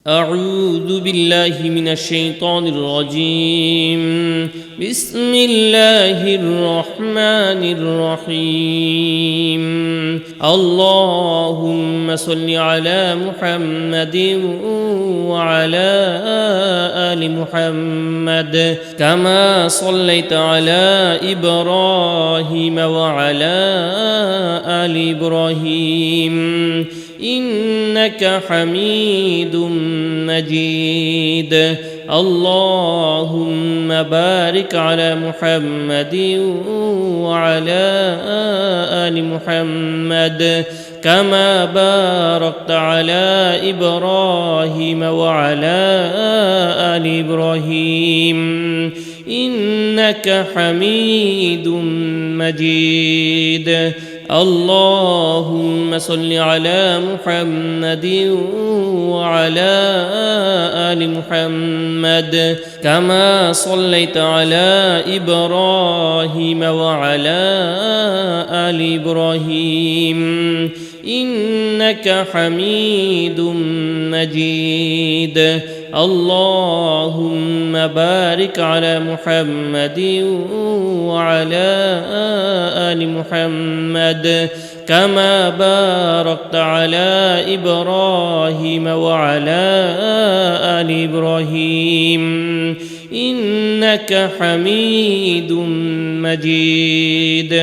أعوذ بالله من الشيطان الرجيم. بسم الله الرحمن الرحيم. اللهم صل على محمد وعلى آل محمد كما صليت على إبراهيم وعلى آل إبراهيم إنك حميد مجيد. اللهم بارك على محمد وعلى آل محمد كما باركت على إبراهيم وعلى آل إبراهيم إنك حميد مجيد. اللهم صل على محمد وعلى آل محمد كما صليت على إبراهيم وعلى آل إبراهيم إنك حميد مجيد. اللهم بارك على محمد وعلى آل محمد كما باركت على إبراهيم وعلى آل إبراهيم إنك حميد مجيد.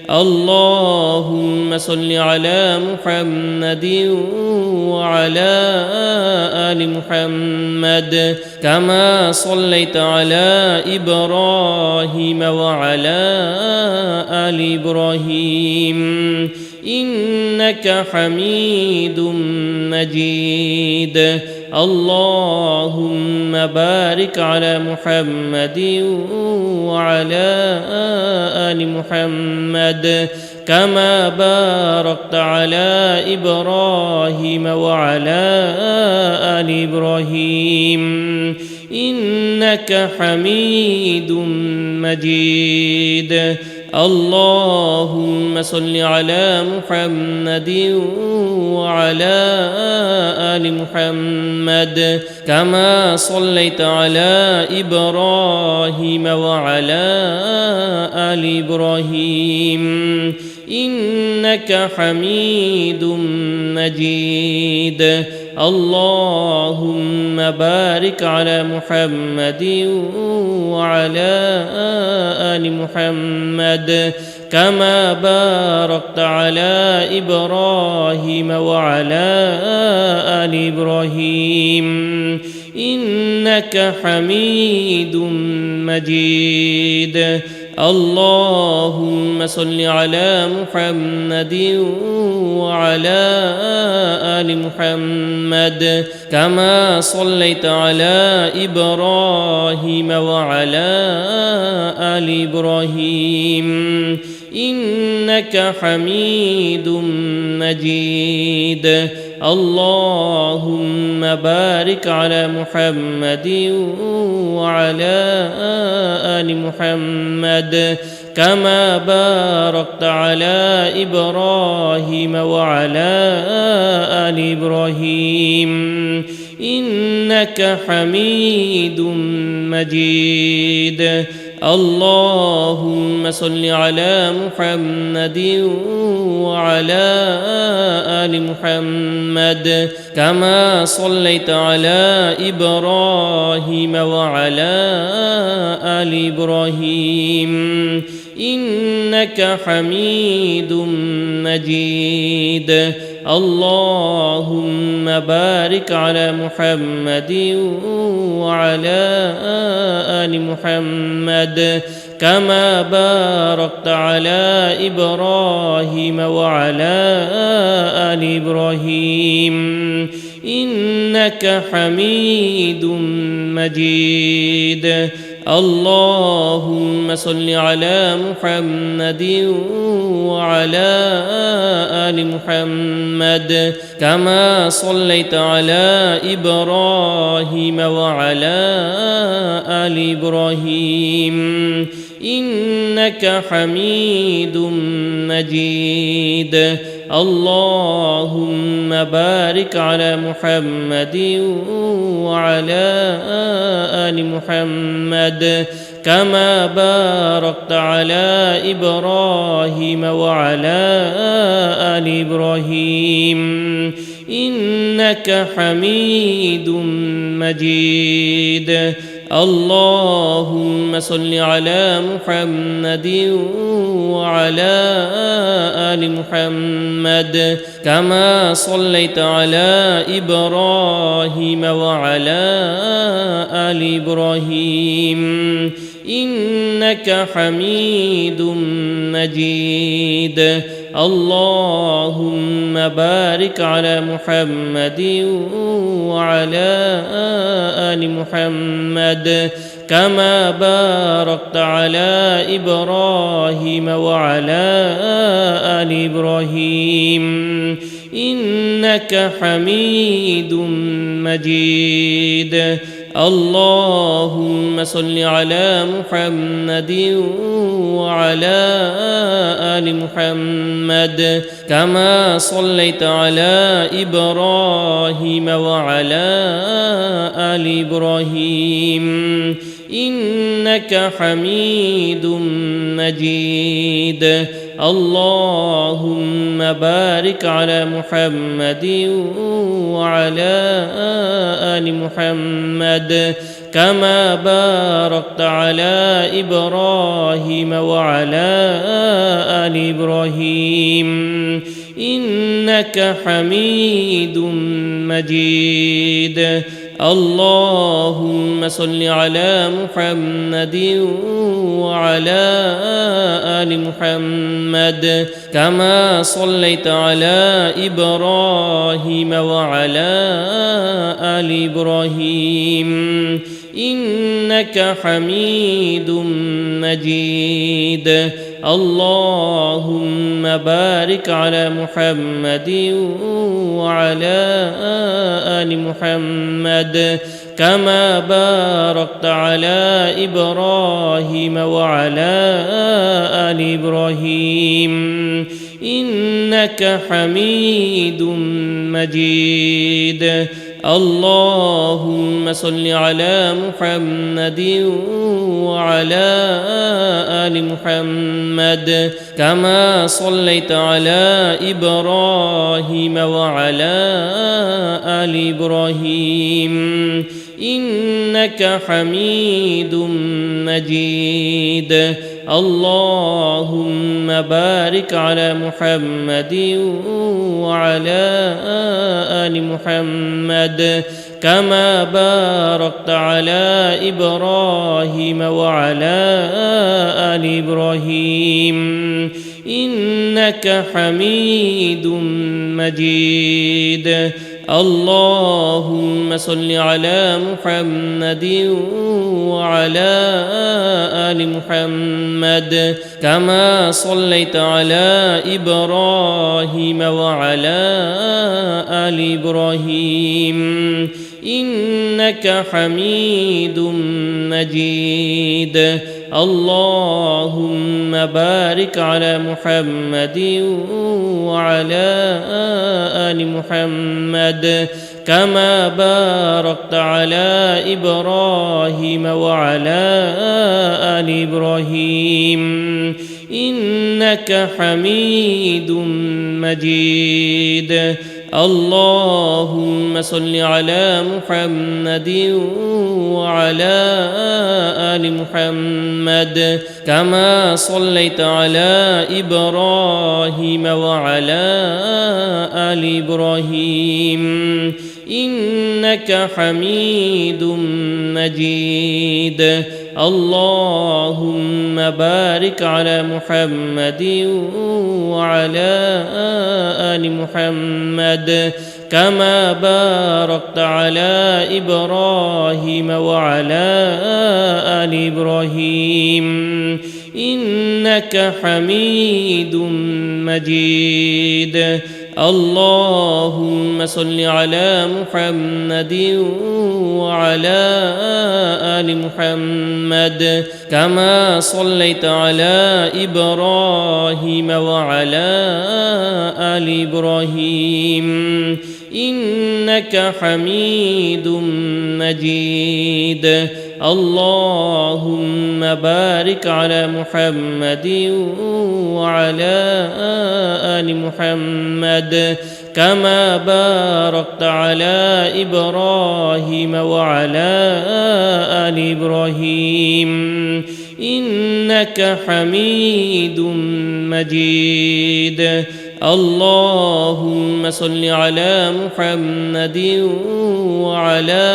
اللهم صل على محمد وعلى آل محمد كما صليت على إبراهيم وعلى آل إبراهيم إنك حميد مجيد. اللهم بارك على محمد وعلى آل محمد كما باركت على إبراهيم وعلى آل إبراهيم إنك حميد مجيد. اللهم صل على محمد وعلى آل محمد كما صليت على إبراهيم وعلى آل إبراهيم إنك حميد مجيد. اللهم بارك على محمد وعلى آل محمد كما باركت على إبراهيم وعلى آل إبراهيم إنك حميد مجيد. اللهم صل على محمد وعلى آل محمد كما صليت على إبراهيم وعلى آل إبراهيم إنك حميد مجيد. اللهم بارك على محمد وعلى آل محمد كما باركت على إبراهيم وعلى آل إبراهيم إنك حميد مجيد. اللهم صل على محمد وعلى آل محمد كما صليت على إبراهيم وعلى آل إبراهيم إنك حميد مجيد. اللهم بارك على محمد وعلى آل محمد كما باركت على إبراهيم وعلى آل إبراهيم إنك حميد مجيد. اللهم صل على محمد وعلى آل محمد كما صليت على إبراهيم وعلى آل إبراهيم إنك حميد مجيد. اللهم بارك على محمد وعلى آل محمد كما باركت على إبراهيم وعلى آل إبراهيم إنك حميد مجيد اللهم صل على محمد وعلى آل محمد كما صليت على إبراهيم وعلى آل إبراهيم إنك حميد مجيد اللهم بارك على محمد وعلى آل محمد كما باركت على إبراهيم وعلى آل إبراهيم إنك حميد مجيد اللهم صل على محمد وعلى آل محمد كما صليت على إبراهيم وعلى آل إبراهيم إنك حميد مجيد اللهم بارك على محمد وعلى آل محمد كما باركت على إبراهيم وعلى آل إبراهيم إنك حميد مجيد اللهم صل على محمد وعلى آل محمد كما صليت على إبراهيم وعلى آل إبراهيم إنك حميد مجيد اللهم بارك على محمد وعلى آل محمد كما باركت على إبراهيم وعلى آل إبراهيم إنك حميد مجيد اللهم صل على محمد وعلى آل محمد كما صليت على إبراهيم وعلى آل إبراهيم إنك حميد مجيد اللهم بارك على محمد وعلى آل محمد كما باركت على إبراهيم وعلى آل إبراهيم إنك حميد مجيد اللهم صل على محمد وعلى آل محمد كما صليت على إبراهيم وعلى آل إبراهيم إنك حميد مجيد اللهم بارك على محمد وعلى آل محمد كما باركت على إبراهيم وعلى آل إبراهيم إنك حميد مجيد اللهم صل على محمد وعلى آل محمد كما صليت على إبراهيم وعلى آل إبراهيم إنك حميد مجيد اللهم بارك على محمد وعلى آل محمد كما باركت على إبراهيم وعلى آل إبراهيم إنك حميد مجيد اللهم صل على محمد وعلى آل محمد كما صليت على إبراهيم وعلى آل إبراهيم إنك حميد مجيد اللهم بارك على محمد وعلى آل محمد كما باركت على إبراهيم وعلى آل إبراهيم إنك حميد مجيد اللهم صل على محمد وعلى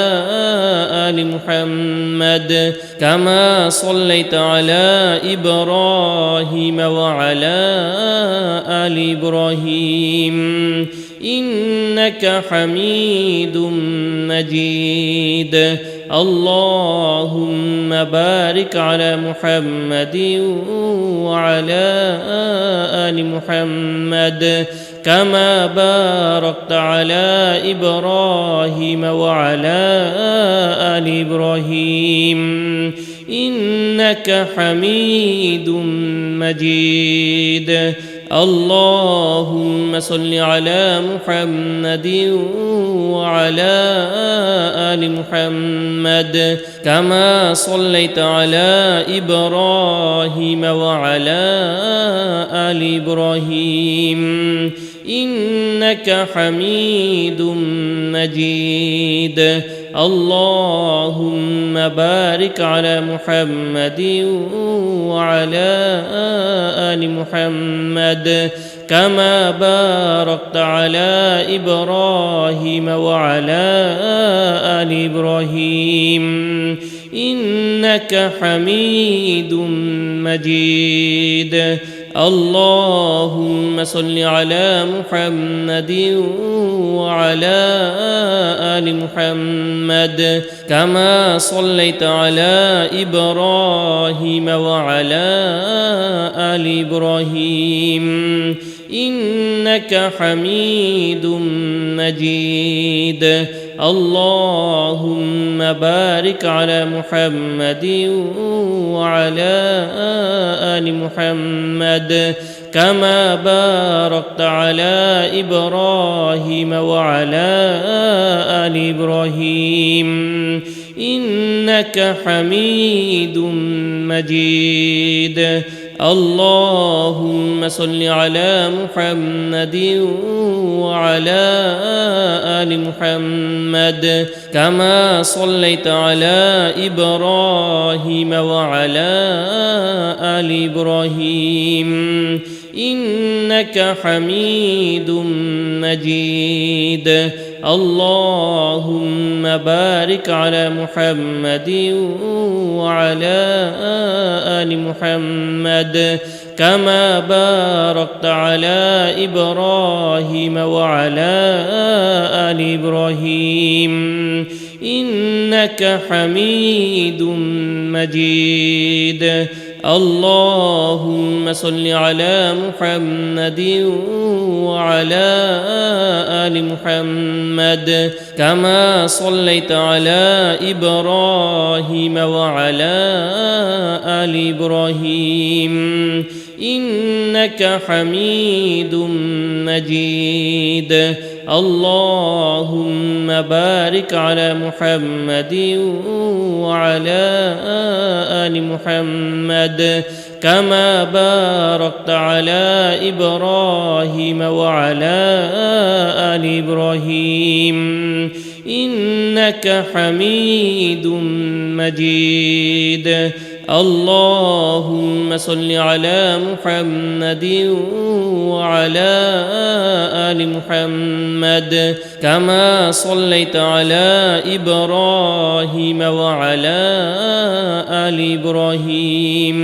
آل محمد كما صليت على إبراهيم وعلى آل إبراهيم إنك حميد مجيد اللهم بارك على محمد وعلى آل محمد كما باركت على إبراهيم وعلى آل إبراهيم إنك حميد مجيد اللهم صل على محمد وعلى آل محمد كما صليت على إبراهيم وعلى آل إبراهيم إنك حميد مجيد اللهم بارك على محمد وعلى آل محمد كما باركت على إبراهيم وعلى آل إبراهيم إنك حميد مجيد اللهم صل على محمد وعلى آل محمد كما صليت على إبراهيم وعلى آل إبراهيم إنك حميد مجيد اللهم بارك على محمد وعلى آل محمد كما باركت على إبراهيم وعلى آل إبراهيم إنك حميد مجيد اللهم صل على محمد وعلى آل محمد كما صليت على إبراهيم وعلى آل إبراهيم إنك حميد مجيد اللهم بارك على محمد وعلى آل محمد كما باركت على إبراهيم وعلى آل إبراهيم إنك حميد مجيد اللهم صل على محمد وعلى آل محمد كما صليت على إبراهيم وعلى آل إبراهيم إنك حميد مجيد اللهم بارك على محمد وعلى آل محمد كما باركت على إبراهيم وعلى آل إبراهيم إنك حميد مجيد اللهم صل على محمد وعلى آل محمد كما صليت على إبراهيم وعلى آل إبراهيم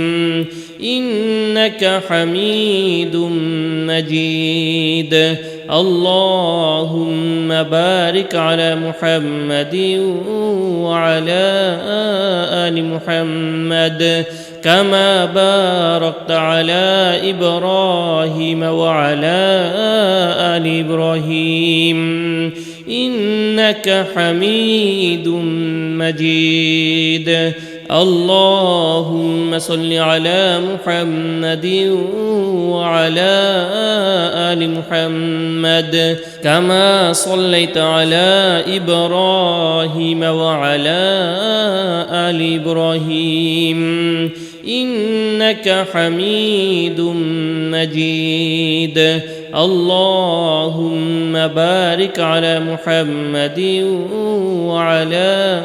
إنك حميد مجيد اللهم بارك على محمد وعلى آل محمد كما باركت على إبراهيم وعلى آل إبراهيم إنك حميد مجيد. اللهم صل على محمد وعلى آل محمد كما صليت على إبراهيم وعلى آل إبراهيم إنك حميد مجيد. اللهم بارك على محمد وعلى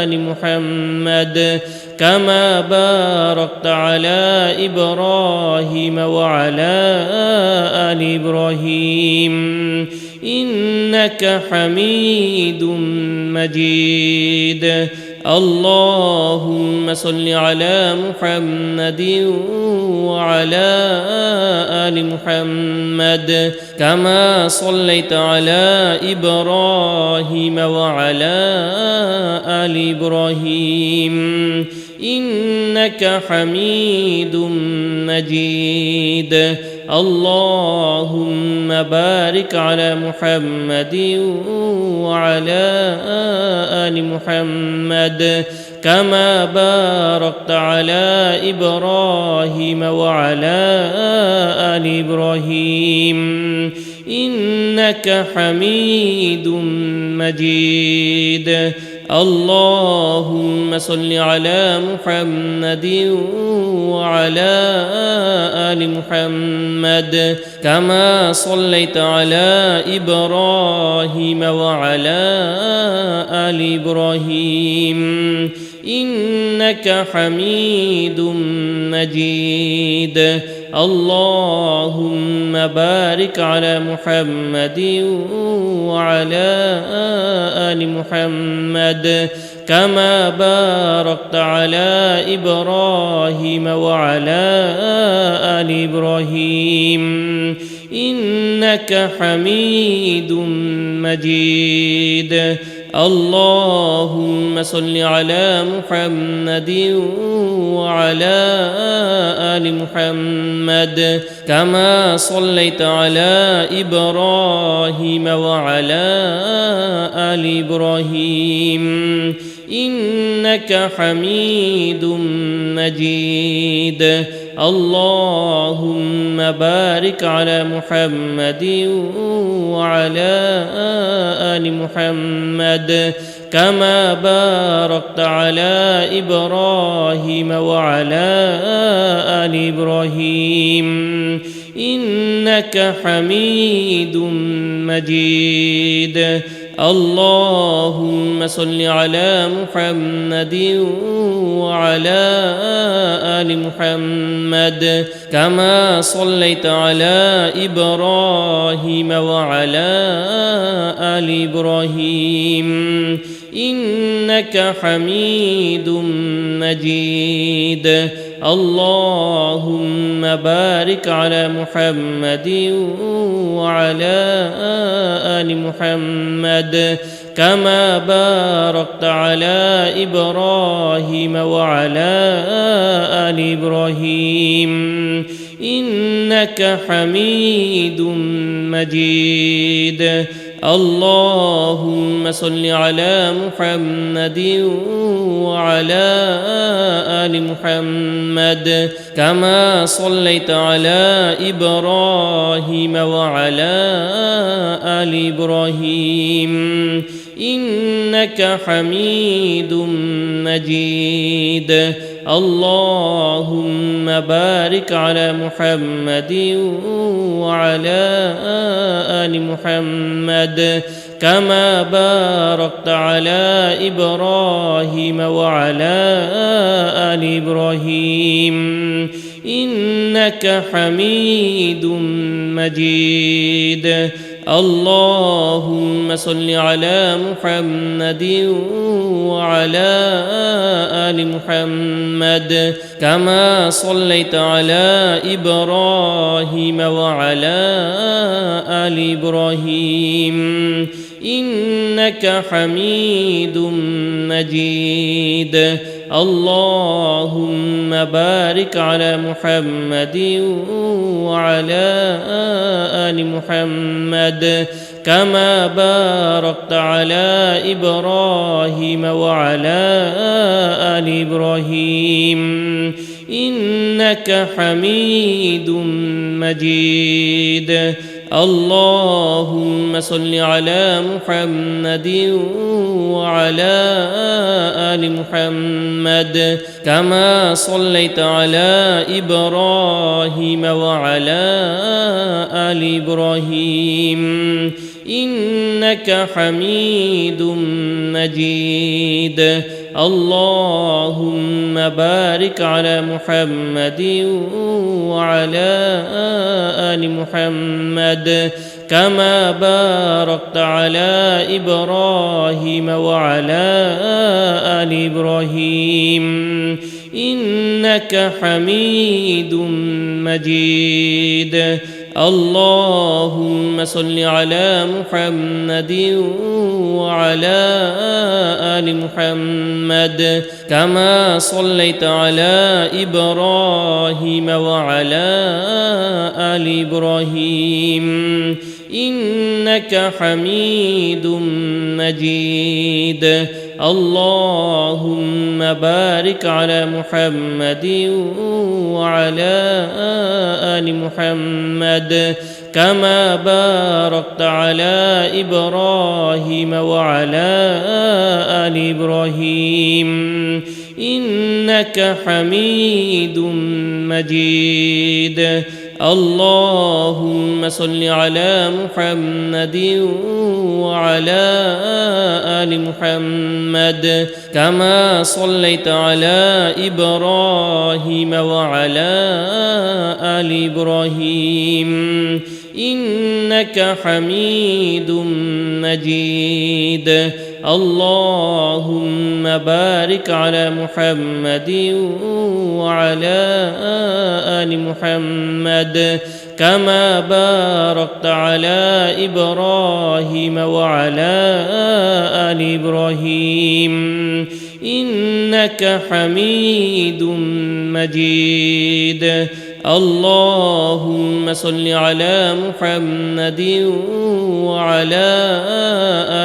آل محمد كما باركت على إبراهيم وعلى آل إبراهيم إنك حميد مجيد. اللهم صل على محمد وعلى آل محمد كما صليت على إبراهيم وعلى آل إبراهيم إنك حميد مجيد. اللهم بارك على محمد وعلى آل محمد كما باركت على إبراهيم وعلى آل إبراهيم إنك حميد مجيد. اللهم صل على محمد وعلى آل محمد كما صليت على إبراهيم وعلى آل إبراهيم إنك حميد مجيد. اللهم بارك على محمد وعلى آل محمد كما باركت على إبراهيم وعلى آل إبراهيم إنك حميد مجيد. اللهم صل على محمد وعلى آل محمد كما صليت على إبراهيم وعلى آل إبراهيم إنك حميد مجيد. اللهم بارك على محمد وعلى آل محمد كما باركت على إبراهيم وعلى آل إبراهيم إنك حميد مجيد. اللهم صل على محمد وعلى آل محمد كما صليت على إبراهيم وعلى آل إبراهيم إنك حميد مجيد. اللهم بارك على محمد وعلى آل محمد كما باركت على إبراهيم وعلى آل إبراهيم إنك حميد مجيد. اللهم صل على محمد وعلى آل محمد كما صليت على إبراهيم وعلى آل إبراهيم إنك حميد مجيد. اللهم بارك على محمد وعلى آل محمد كما باركت على إبراهيم وعلى آل إبراهيم إنك حميد مجيد. اللهم صل على محمد وعلى آل محمد كما صليت على إبراهيم وعلى آل إبراهيم إنك حميد مجيد. اللهم بارك على محمد وعلى آل محمد كما باركت على إبراهيم وعلى آل إبراهيم إنك حميد مجيد اللهم صل على محمد وعلى آل محمد كما صليت على إبراهيم وعلى آل إبراهيم إنك حميد مجيد اللهم بارك على محمد وعلى آل محمد كما باركت على إبراهيم وعلى آل إبراهيم إنك حميد مجيد اللهم صل على محمد وعلى آل محمد كما صليت على إبراهيم وعلى آل إبراهيم إنك حميد مجيد اللهم بارك على محمد وعلى آل محمد كما باركت على إبراهيم وعلى آل إبراهيم إنك حميد مجيد اللهم صل على محمد وعلى آل محمد كما صليت على إبراهيم وعلى آل إبراهيم إنك حميد مجيد اللهم بارك على محمد وعلى آل محمد كما باركت على إبراهيم وعلى آل إبراهيم إنك حميد مجيد اللهم صل على محمد وعلى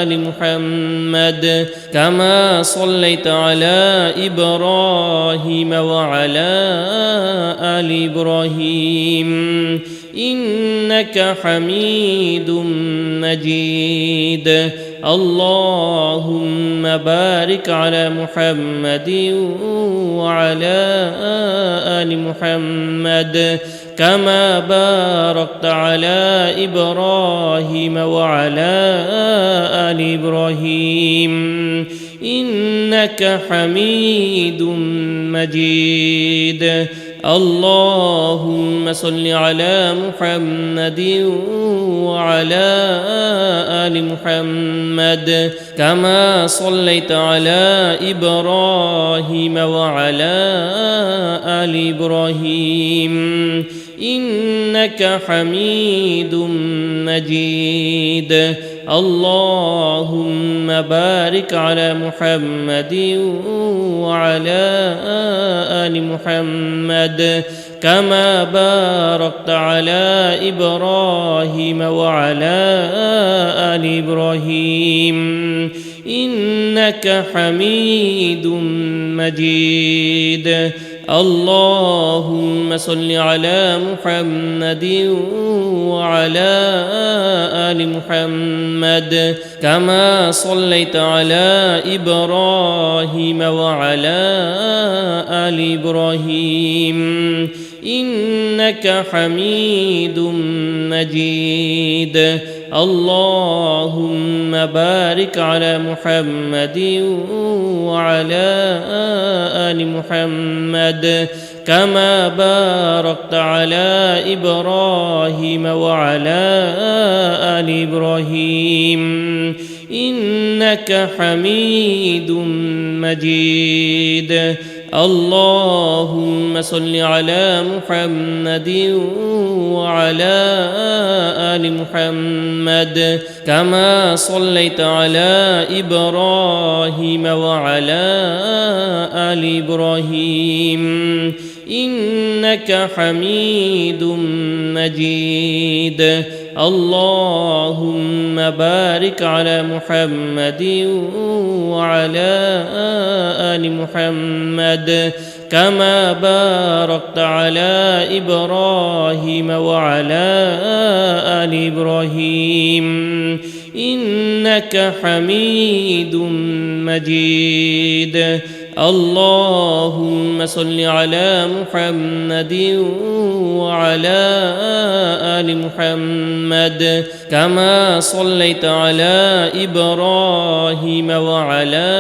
آل محمد كما صليت على إبراهيم وعلى آل إبراهيم إنك حميد مجيد اللهم بارك على محمد وعلى آل محمد كما باركت على إبراهيم وعلى آل إبراهيم إنك حميد مجيد اللهم صل على محمد وعلى آل محمد كما صليت على إبراهيم وعلى آل إبراهيم إنك حميد مجيد اللهم بارك على محمد وعلى آل محمد كما باركت على إبراهيم وعلى آل إبراهيم إنك حميد مجيد اللهم صل على محمد وعلى آل محمد كما صليت على إبراهيم وعلى آل إبراهيم إنك حميد مجيد اللهم بارك على محمد وعلى آل محمد كما باركت على إبراهيم وعلى آل إبراهيم إنك حميد مجيد اللهم صل على محمد وعلى آل محمد كما صليت على إبراهيم وعلى آل إبراهيم إنك حميد مجيد اللهم بارك على محمد وعلى آل محمد كما باركت على إبراهيم وعلى آل إبراهيم إنك حميد مجيد اللهم صل على محمد وعلى آل محمد كما صليت على إبراهيم وعلى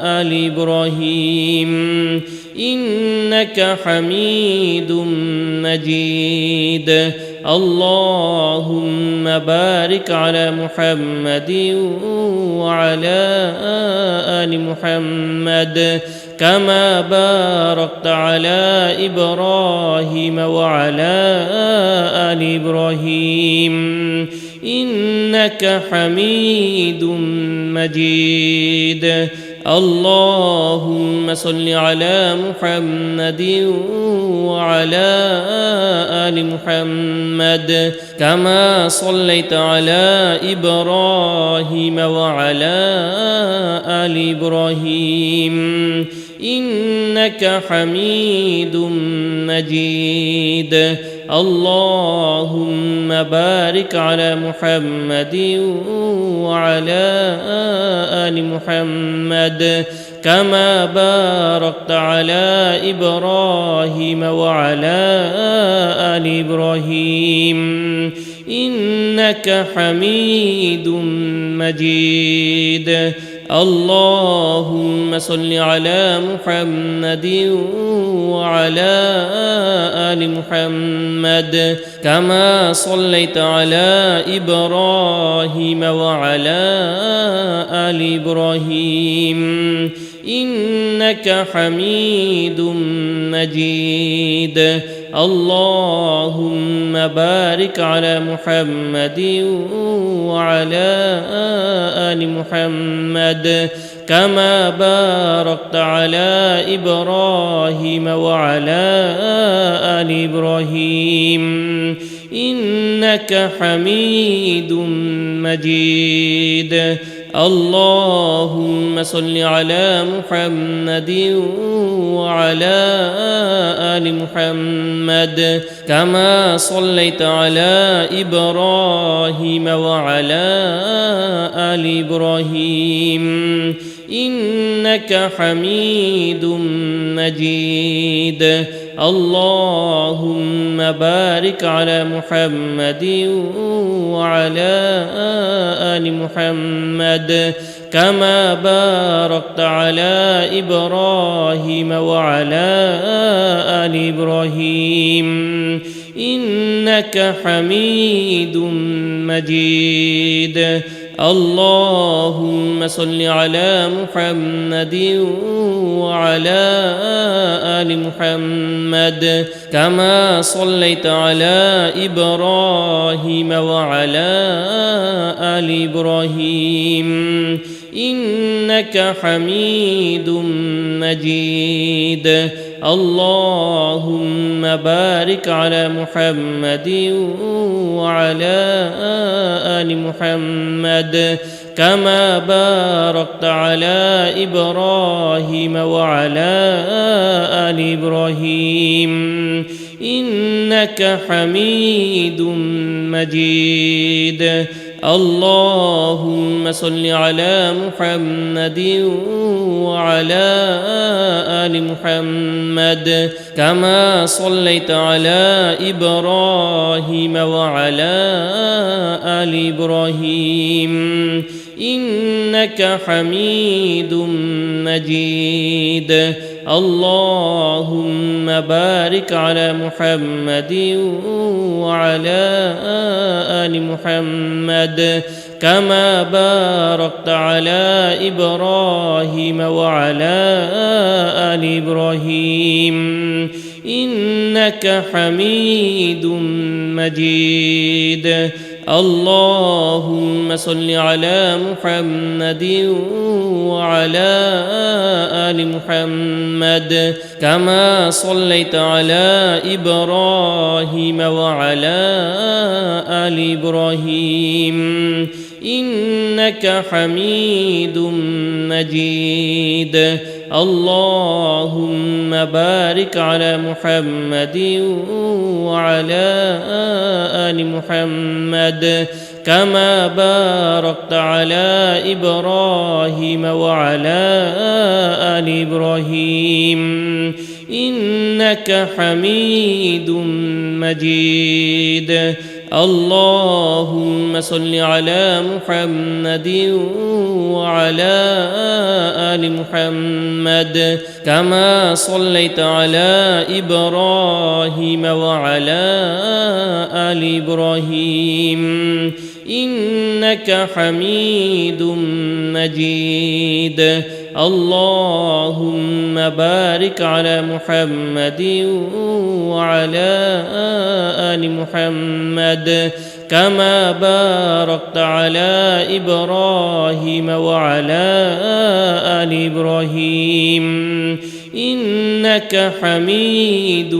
آل إبراهيم إنك حميد مجيد اللهم بارك على محمد وعلى آل محمد كما باركت على إبراهيم وعلى آل إبراهيم إنك حميد مجيد اللهم صل على محمد وعلى آل محمد كما صليت على إبراهيم وعلى آل إبراهيم إنك حميد مجيد اللهم بارك على محمد وعلى آل محمد كما باركت على إبراهيم وعلى آل إبراهيم إنك حميد مجيد اللهم صل على محمد وعلى آل محمد كما صليت على إبراهيم وعلى آل إبراهيم إنك حميد مجيد اللهم بارك على محمد وعلى آل محمد كما باركت على إبراهيم وعلى آل إبراهيم إنك حميد مجيد اللهم صل على محمد وعلى آل محمد كما صليت على إبراهيم وعلى آل إبراهيم إنك حميد مجيد اللهم بارك على محمد وعلى آل محمد كما باركت على إبراهيم وعلى آل إبراهيم إنك حميد مجيد اللهم صل على محمد وعلى آل محمد كما صليت على إبراهيم وعلى آل إبراهيم إنك حميد مجيد اللهم بارك على محمد وعلى آل محمد كما باركت على إبراهيم وعلى آل إبراهيم إنك حميد مجيد اللهم صل على محمد وعلى آل محمد كما صليت على إبراهيم وعلى آل إبراهيم إنك حميد مجيد اللهم بارك على محمد وعلى آل محمد كما باركت على إبراهيم وعلى آل إبراهيم إنك حميد مجيد. اللهم صل على محمد وعلى آل محمد كما صليت على إبراهيم وعلى آل إبراهيم إنك حميد مجيد. اللهم بارك على محمد وعلى آل محمد كما باركت على إبراهيم وعلى آل إبراهيم إنك حميد مجيد. اللهم صل على محمد وعلى آل محمد كما صليت على إبراهيم وعلى آل إبراهيم إنك حميد مجيد. اللهم بارك على محمد وعلى آل محمد كما باركت على إبراهيم وعلى آل إبراهيم إنك حميد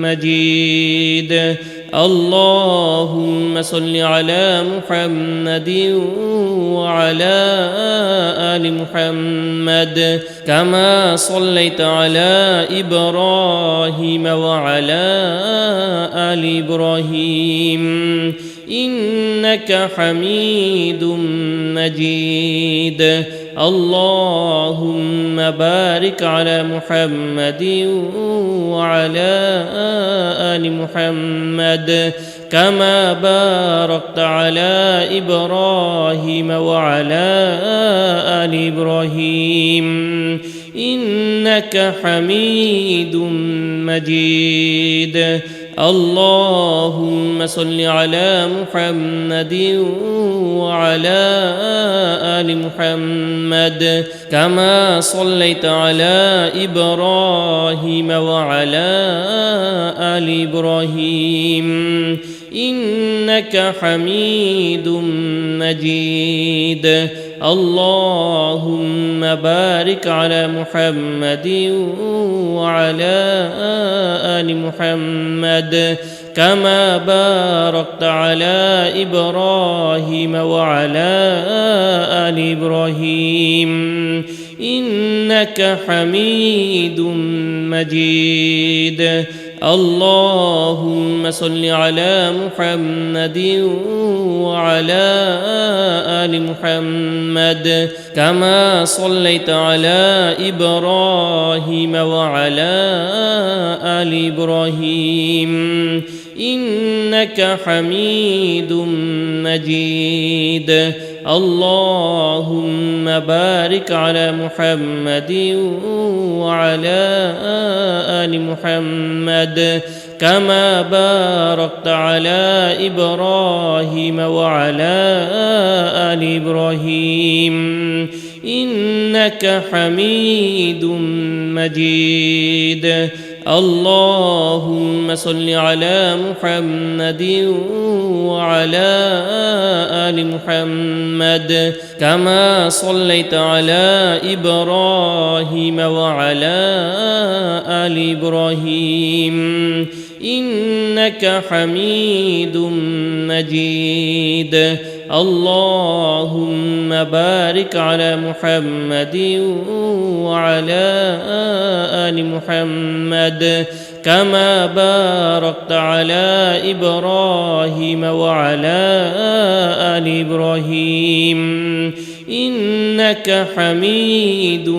مجيد. اللهم صل على محمد وعلى آل محمد كما صليت على إبراهيم وعلى آل إبراهيم إنك حميد مجيد. اللهم بارك على محمد وعلى آل محمد كما باركت على إبراهيم وعلى آل إبراهيم إنك حميد مجيد. اللهم صل على محمد وعلى آل محمد كما صليت على إبراهيم وعلى آل إبراهيم إنك حميد مجيد. اللهم بارك على محمد وعلى آل محمد كما باركت على إبراهيم وعلى آل إبراهيم إنك حميد مجيد. اللهم صل على محمد وعلى آل محمد كما صليت على إبراهيم وعلى آل إبراهيم إنك حميد مجيد. اللهم بارك على محمد وعلى آل محمد كما باركت على إبراهيم وعلى آل إبراهيم إنك حميد مجيد. اللهم صل على محمد وعلى آل محمد كما صليت على إبراهيم وعلى آل إبراهيم إنك حميد مجيد. اللهم بارك على محمد وعلى آل محمد كما باركت على إبراهيم وعلى آل إبراهيم إنك حميد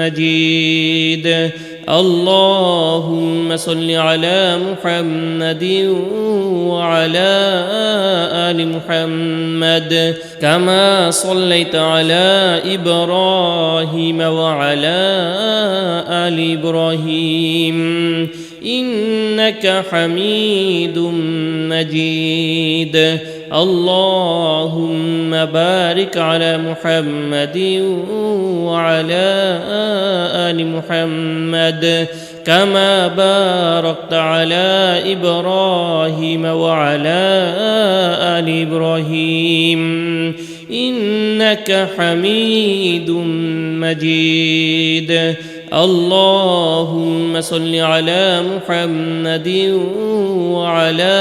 مجيد. اللهم صل على محمد وعلى آل محمد كما صليت على إبراهيم وعلى آل إبراهيم إنك حميد مجيد. اللهم بارك على محمد وعلى آل محمد كما باركت على إبراهيم وعلى آل إبراهيم إنك حميد مجيد. اللهم صل على محمد وعلى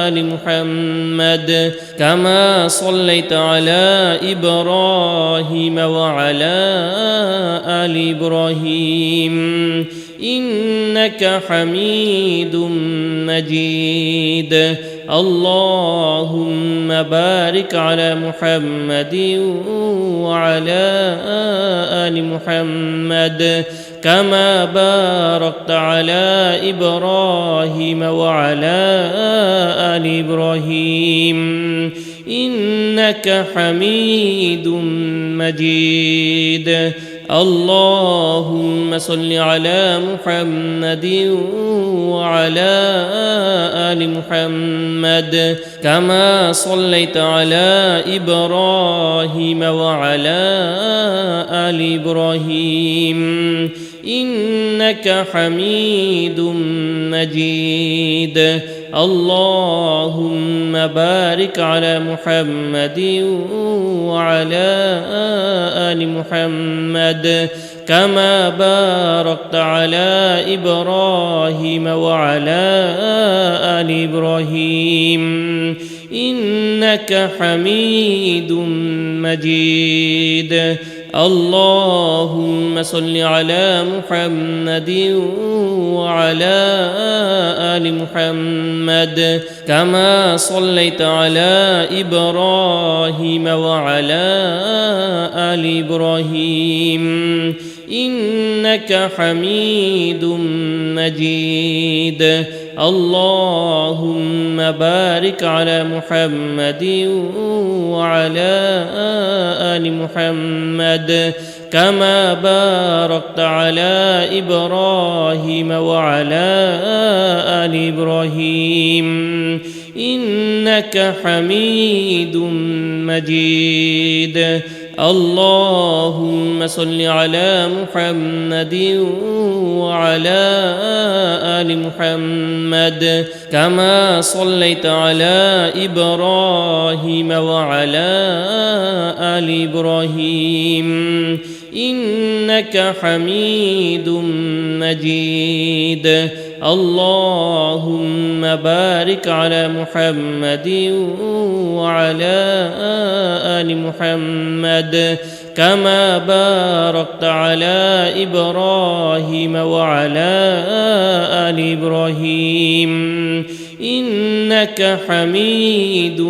آل محمد كما صليت على إبراهيم وعلى آل إبراهيم إنك حميد مجيد. اللهم بارك على محمد وعلى آل محمد كما باركت على إبراهيم وعلى آل إبراهيم إنك حميد مجيد. اللهم صل على محمد وعلى آل محمد كما صليت على إبراهيم وعلى آل إبراهيم إنك حميد مجيد. اللهم بارك على محمد وعلى آل محمد كما باركت على إبراهيم وعلى آل إبراهيم إنك حميد مجيد. اللهم صل على محمد وعلى آل محمد كما صليت على إبراهيم وعلى آل إبراهيم إنك حميد مجيد. اللهم بارك على محمد وعلى آل محمد كما باركت على إبراهيم وعلى آل إبراهيم إنك حميد مجيد. اللهم صل على محمد وعلى آل محمد كما صليت على إبراهيم وعلى آل إبراهيم إنك حميد مجيد. اللهم بارك على محمد وعلى آل محمد كما باركت على إبراهيم وعلى آل إبراهيم إنك حميد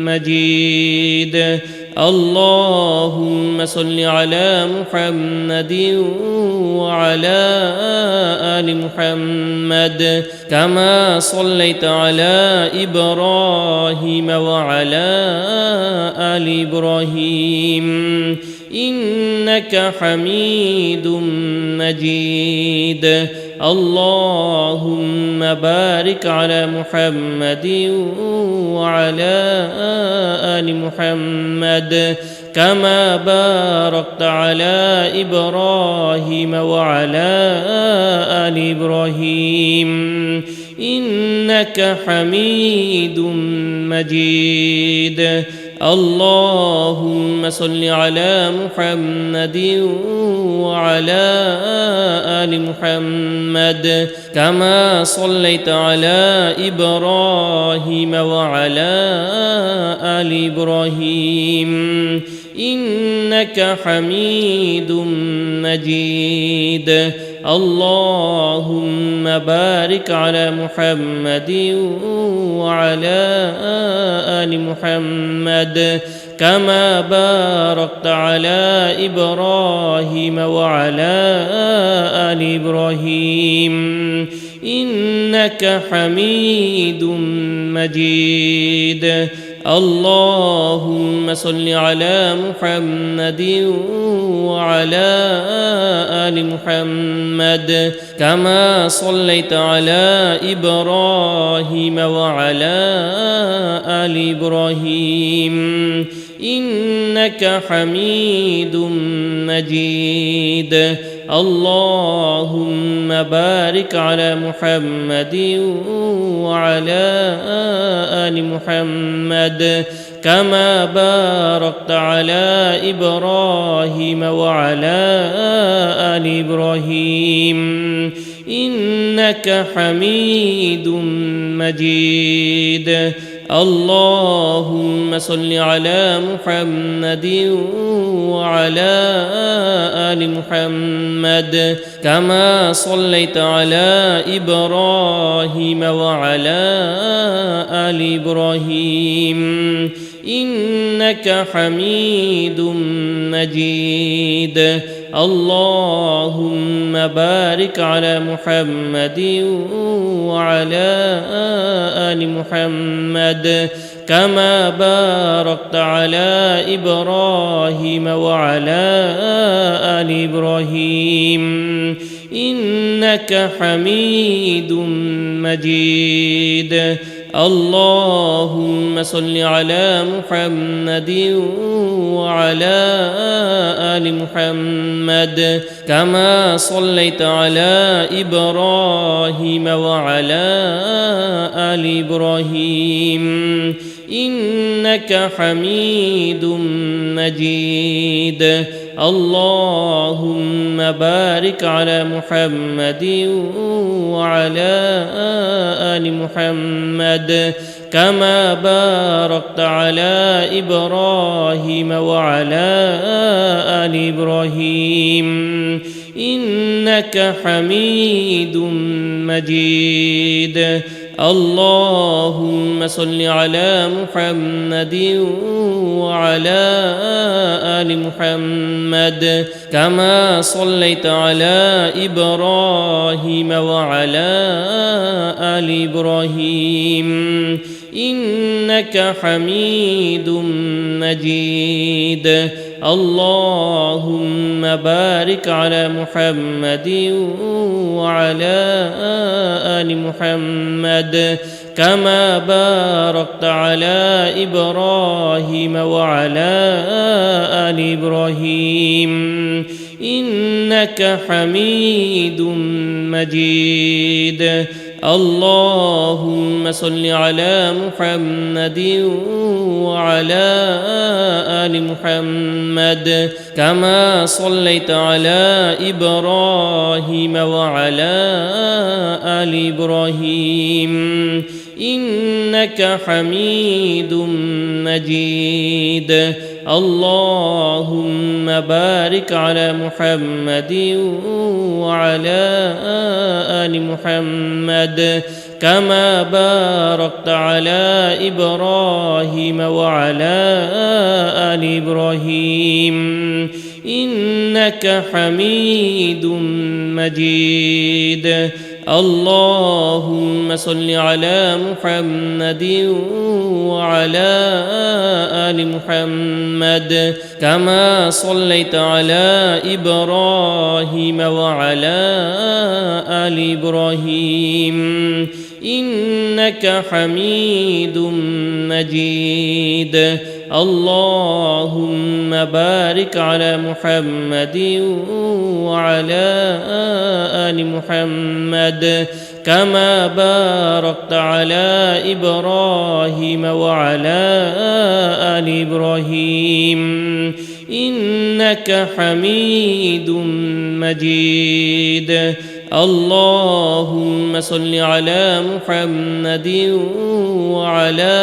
مجيد. اللهم صل على محمد وعلى آل محمد كما صليت على إبراهيم وعلى آل إبراهيم إنك حميد مجيد. اللهم بارك على محمد وعلى آل محمد كما باركت على إبراهيم وعلى آل إبراهيم إنك حميد مجيد. اللهم صل على محمد وعلى آل محمد كما صليت على إبراهيم وعلى آل إبراهيم إنك حميد مجيد. اللهم بارك على محمد وعلى آل محمد كما باركت على إبراهيم وعلى آل إبراهيم إنك حميد مجيد. اللهم صل على محمد وعلى آل محمد كما صليت على إبراهيم وعلى آل إبراهيم إنك حميد مجيد اللهم بارك على محمد وعلى آل محمد كما باركت على إبراهيم وعلى آل إبراهيم إنك حميد مجيد اللهم صل على محمد وعلى آل محمد كما صليت على إبراهيم وعلى آل إبراهيم إنك حميد مجيد اللهم بارك على محمد وعلى آل محمد كما باركت على إبراهيم وعلى آل إبراهيم إنك حميد مجيد اللهم صل على محمد وعلى آل محمد كما صليت على إبراهيم وعلى آل إبراهيم إنك حميد مجيد اللهم بارك على محمد وعلى آل محمد كما باركت على إبراهيم وعلى آل إبراهيم إنك حميد مجيد اللهم صل على محمد وعلى آل محمد كما صليت على إبراهيم وعلى آل إبراهيم إنك حميد مجيد اللهم بارك على محمد وعلى آل محمد كما باركت على إبراهيم وعلى آل إبراهيم إنك حميد مجيد اللهم صل على محمد وعلى آل محمد كما صليت على إبراهيم وعلى آل إبراهيم إنك حميد مجيد اللهم بارك على محمد وعلى آل محمد كما باركت على إبراهيم وعلى آل إبراهيم إنك حميد مجيد اللهم صل على محمد وعلى آل محمد كما صليت على إبراهيم وعلى آل إبراهيم إنك حميد مجيد اللهم بارك على محمد وعلى آل محمد كما باركت على إبراهيم وعلى آل إبراهيم إنك حميد مجيد اللهم صل على محمد وعلى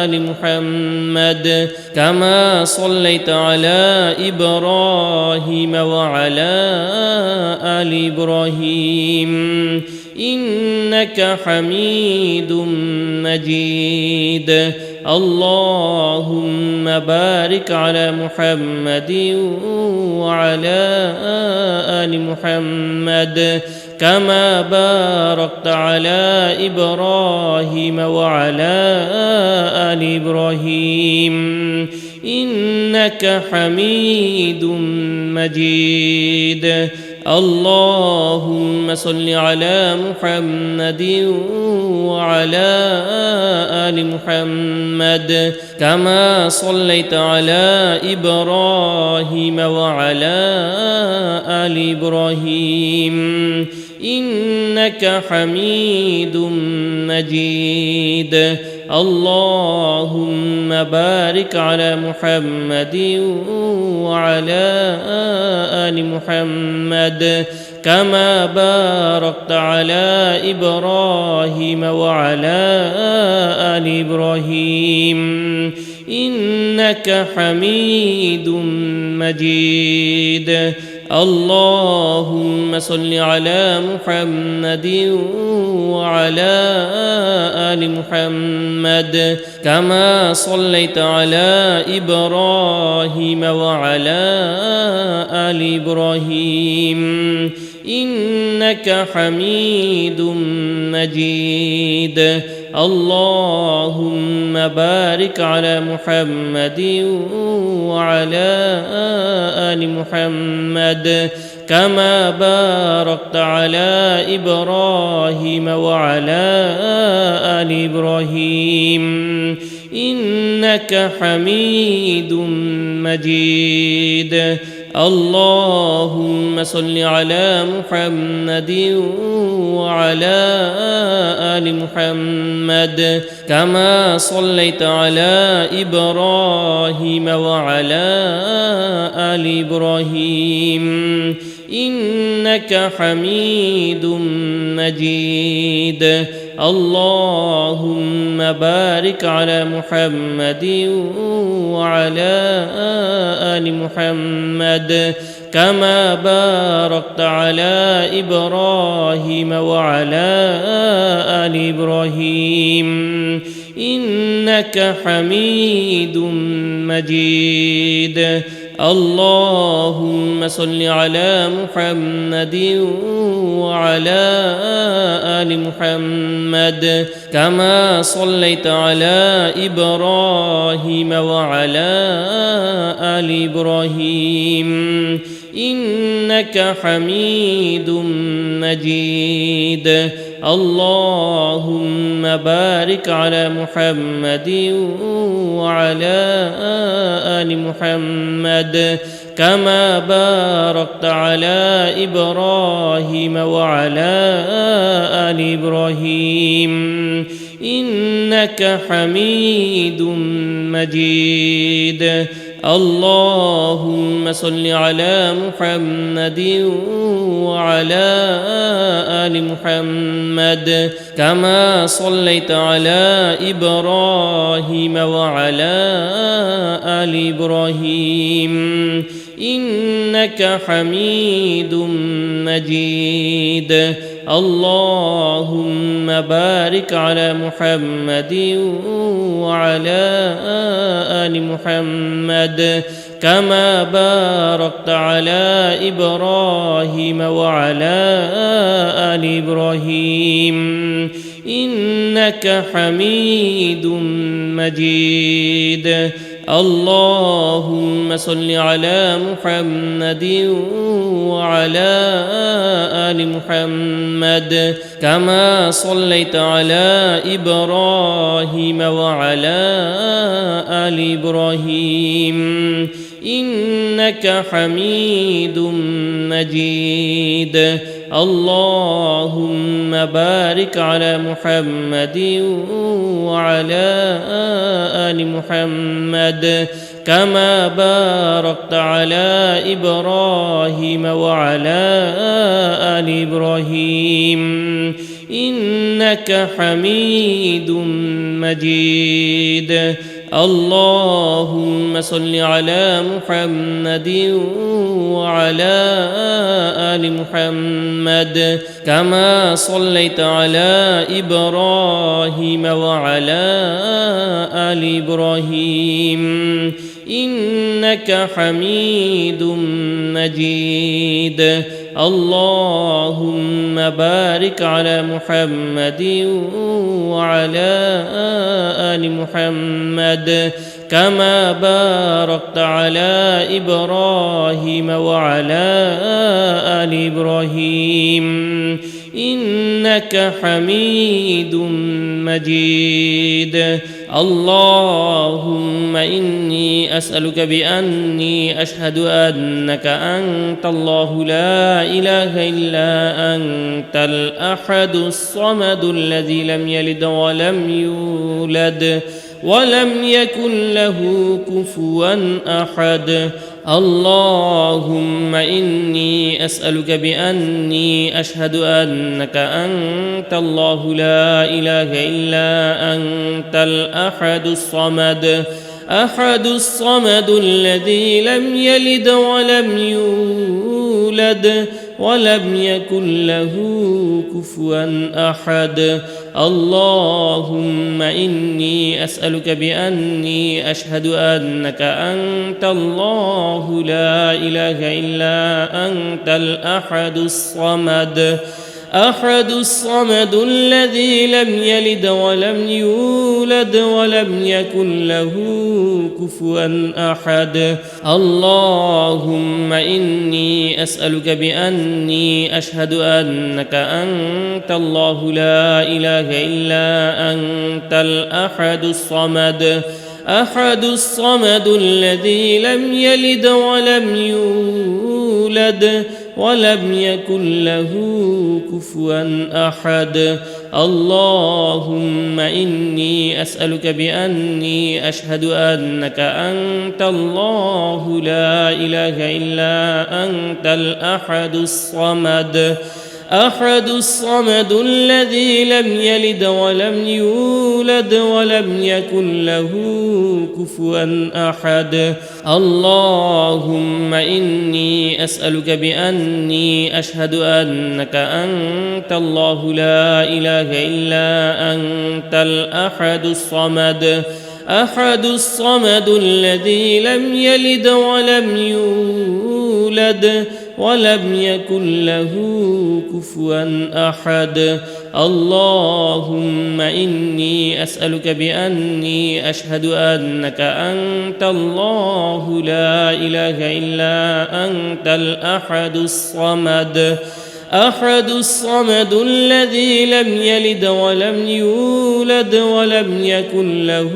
آل محمد كما صليت على إبراهيم وعلى آل إبراهيم إنك حميد مجيد اللهم بارك على محمد وعلى آل محمد كما باركت على إبراهيم وعلى آل إبراهيم إنك حميد مجيد. اللهم صل على محمد وعلى آل محمد كما صليت على إبراهيم وعلى آل إبراهيم إنك حميد مجيد. اللهم بارك على محمد وعلى آل محمد كما باركت على إبراهيم وعلى آل إبراهيم إنك حميد مجيد. اللهم صل على محمد وعلى آل محمد كما صليت على إبراهيم وعلى آل إبراهيم إنك حميد مجيد. اللهم بارك على محمد وعلى آل محمد كما باركت على إبراهيم وعلى آل إبراهيم إنك حميد مجيد. اللهم صل على محمد وعلى آل محمد كما صليت على إبراهيم وعلى آل إبراهيم إنك حميد مجيد. اللهم بارك على محمد وعلى آل محمد كما باركت على إبراهيم وعلى آل إبراهيم إنك حميد مجيد. اللهم صل على محمد وعلى آل محمد كما صليت على إبراهيم وعلى آل إبراهيم إنك حميد مجيد. اللهم بارك على محمد وعلى آل محمد كما باركت على إبراهيم وعلى آل إبراهيم إنك حميد مجيد. اللهم صل على محمد وعلى آل محمد كما صليت على إبراهيم وعلى آل إبراهيم إنك حميد مجيد. اللهم بارك على محمد وعلى آل محمد كما باركت على إبراهيم وعلى آل إبراهيم إنك حميد مجيد. اللهم صل على محمد وعلى آل محمد كما صليت على إبراهيم وعلى آل إبراهيم إنك حميد مجيد. اللهم بارك على محمد وعلى آل محمد كما باركت على إبراهيم وعلى آل إبراهيم إنك حميد مجيد. اللهم صل على محمد وعلى آل محمد كما صليت على إبراهيم وعلى آل إبراهيم إنك حميد مجيد. اللهم بارك على محمد وعلى آل محمد كما باركت على إبراهيم وعلى آل إبراهيم إنك حميد مجيد. اللهم إني أسألك بأني أشهد أنك أنت الله لا إله إلا أنت الأحد الصمد الذي لم يلد ولم يولد ولم يكن له كفوا أحد. اللهم إني أسألك بأني أشهد أنك أنت الله لا إله إلا أنت الأحد الصمد الذي لم يلد ولم يولد ولم يكن له كفوا أحد. اللهم إني أسألك بأني أشهد أنك أنت الله لا إله إلا أنت الأحد الصمد الذي لم يلد ولم يولد ولم يكن له كفوا أحد. اللهم إني أسألك بأني أشهد أنك أنت الله لا إله إلا أنت الأحد الصمد الذي لم يلد ولم يولد ولم يكن له كفوا أحد. اللهم إني أسألك بأني أشهد أنك أنت الله لا إله إلا أنت الأحد الصمد الذي لم يلد ولم يولد ولم يكن له كفوا أحد. اللهم إني أسألك بأني أشهد أنك أنت الله لا إله إلا أنت الأحد الصمد الذي لم يلد ولم يولد ولم يكن له كفوا أحد. اللهم إني أسألك بأني أشهد أنك أنت الله لا إله إلا أنت الأحد الصمد الذي لم يلد ولم يولد ولم يكن له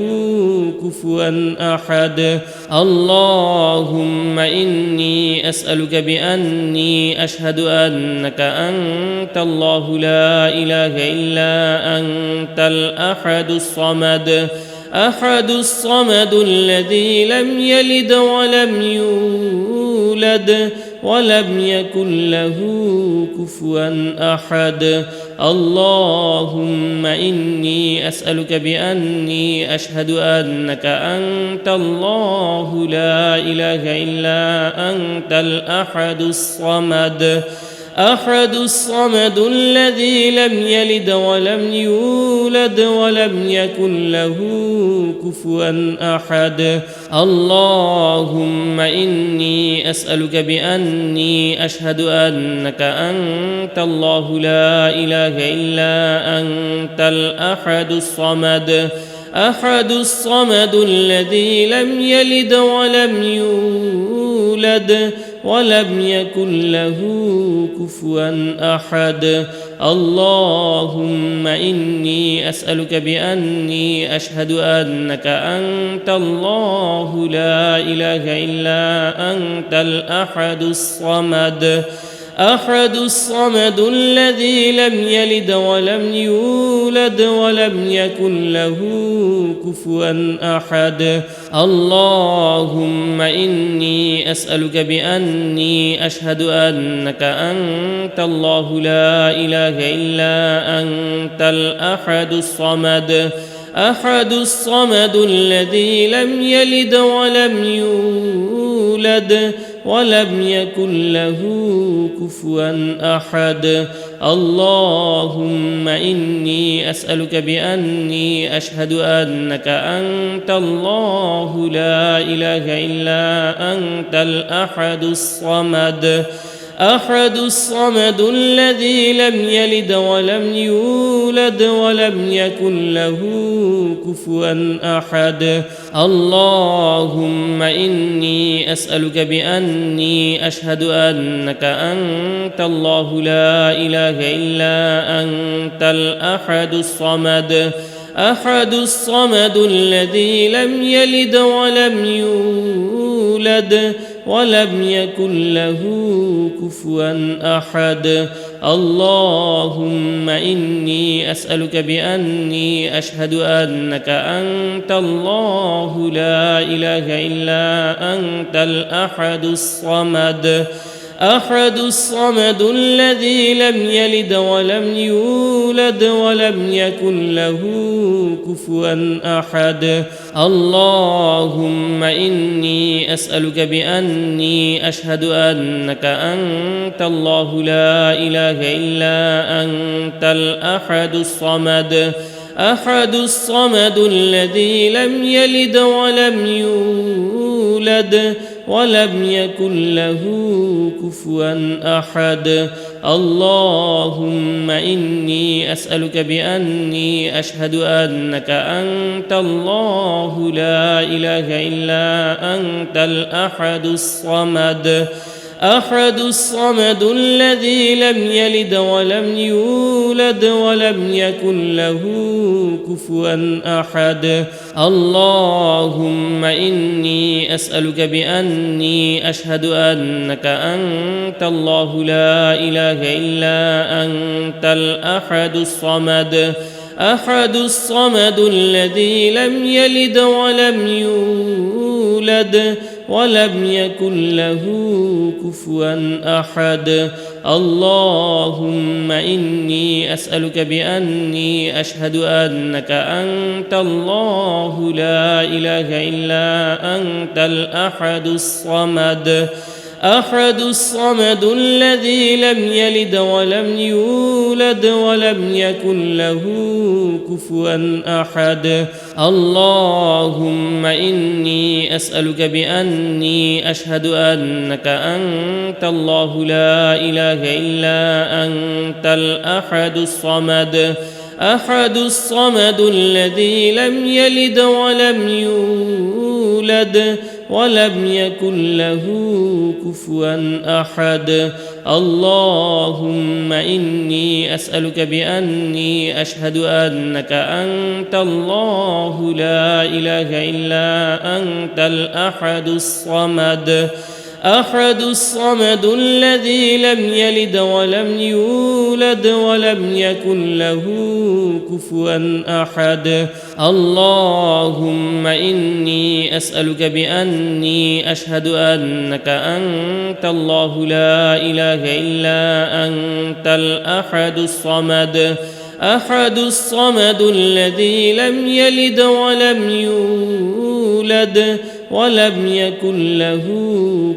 كفوا أحد. اللهم إني أسألك بأني أشهد أنك أنت الله لا إله إلا أنت الأحد الصمد الذي لم يلد ولم يولد ولم يكن له كفوا أحد. اللهم إني أسألك بأني أشهد أنك أنت الله لا إله إلا أنت الأحد الصمد الذي لم يلد ولم يولد ولم يكن له كفوا أحد. اللهم إني أسألك بأني أشهد أنك أنت الله لا إله إلا أنت الأحد الصمد الذي لم يلد ولم يولد ولم يكن له كفوا أحد. اللهم إني أسألك بأني أشهد أنك أنت الله لا إله إلا أنت الأحد الصمد الذي لم يلد ولم يولد ولم يكن له كفوا أحد. اللهم إني أسألك بأني أشهد أنك أنت الله لا إله إلا أنت الأحد الصمد الذي لم يلد ولم يولد ولم يكن له كفوا أحد. اللهم إني أسألك بأني أشهد أنك أنت الله لا إله إلا أنت الأحد أحد الصمد الذي لم يلد ولم يولد ولم يكن له كفوا أحد. اللهم إني أسألك بأني أشهد أنك أنت الله لا إله إلا أنت الأحد الصمد، أحد الصمد الذي لم يلد ولم يولد ولم يكن له كفوا أحد. اللهم إني أسألك بأني أشهد أنك أنت الله لا إله إلا أنت الأحد الصمد، أحد الصمد الذي لم يلد ولم يولد ولم يكن له كفوا أحد. اللهم إني أسألك بأني أشهد أنك أنت الله لا إله إلا أنت الأحد الصمد، أحد الصمد الذي لم يلد ولم يولد ولم يكن له كفوا أحد. اللهم إني أسألك بأني أشهد أنك أنت الله لا إله إلا أنت الأحد الصمد، أحد الصمد الذي لم يلد ولم يولد ولم يكن له كفوا أحد. اللهم إني أسألك بأني أشهد أنك أنت الله لا إله إلا أنت الأحد الصمد، أحد الصمد الذي لم يلد ولم يولد ولم يكن له كفوا أحد. اللهم إني أسألك بأني أشهد أنك أنت الله لا إله إلا أنت الأحد الصمد، أحد الصمد الذي لم يلد ولم يولد ولم يكن له كفوا أحد. اللهم إني أسألك بأني أشهد أنك أنت الله لا إله إلا أنت الأحد الصمد، أحد الصمد الذي لم يلد ولم يولد ولم يكن له كفوا أحد. اللهم إني أسألك بأني أشهد أنك أنت الله لا إله إلا أنت الأحد الصمد، أحد الصمد الذي لم يلد ولم يولد ولم يكن له كفوا أحد. اللهم إني أسألك بأني أشهد أنك أنت الله لا إله إلا أنت الأحد الصمد، أحد الصمد الذي لم يلد ولم يولد ولم يكن له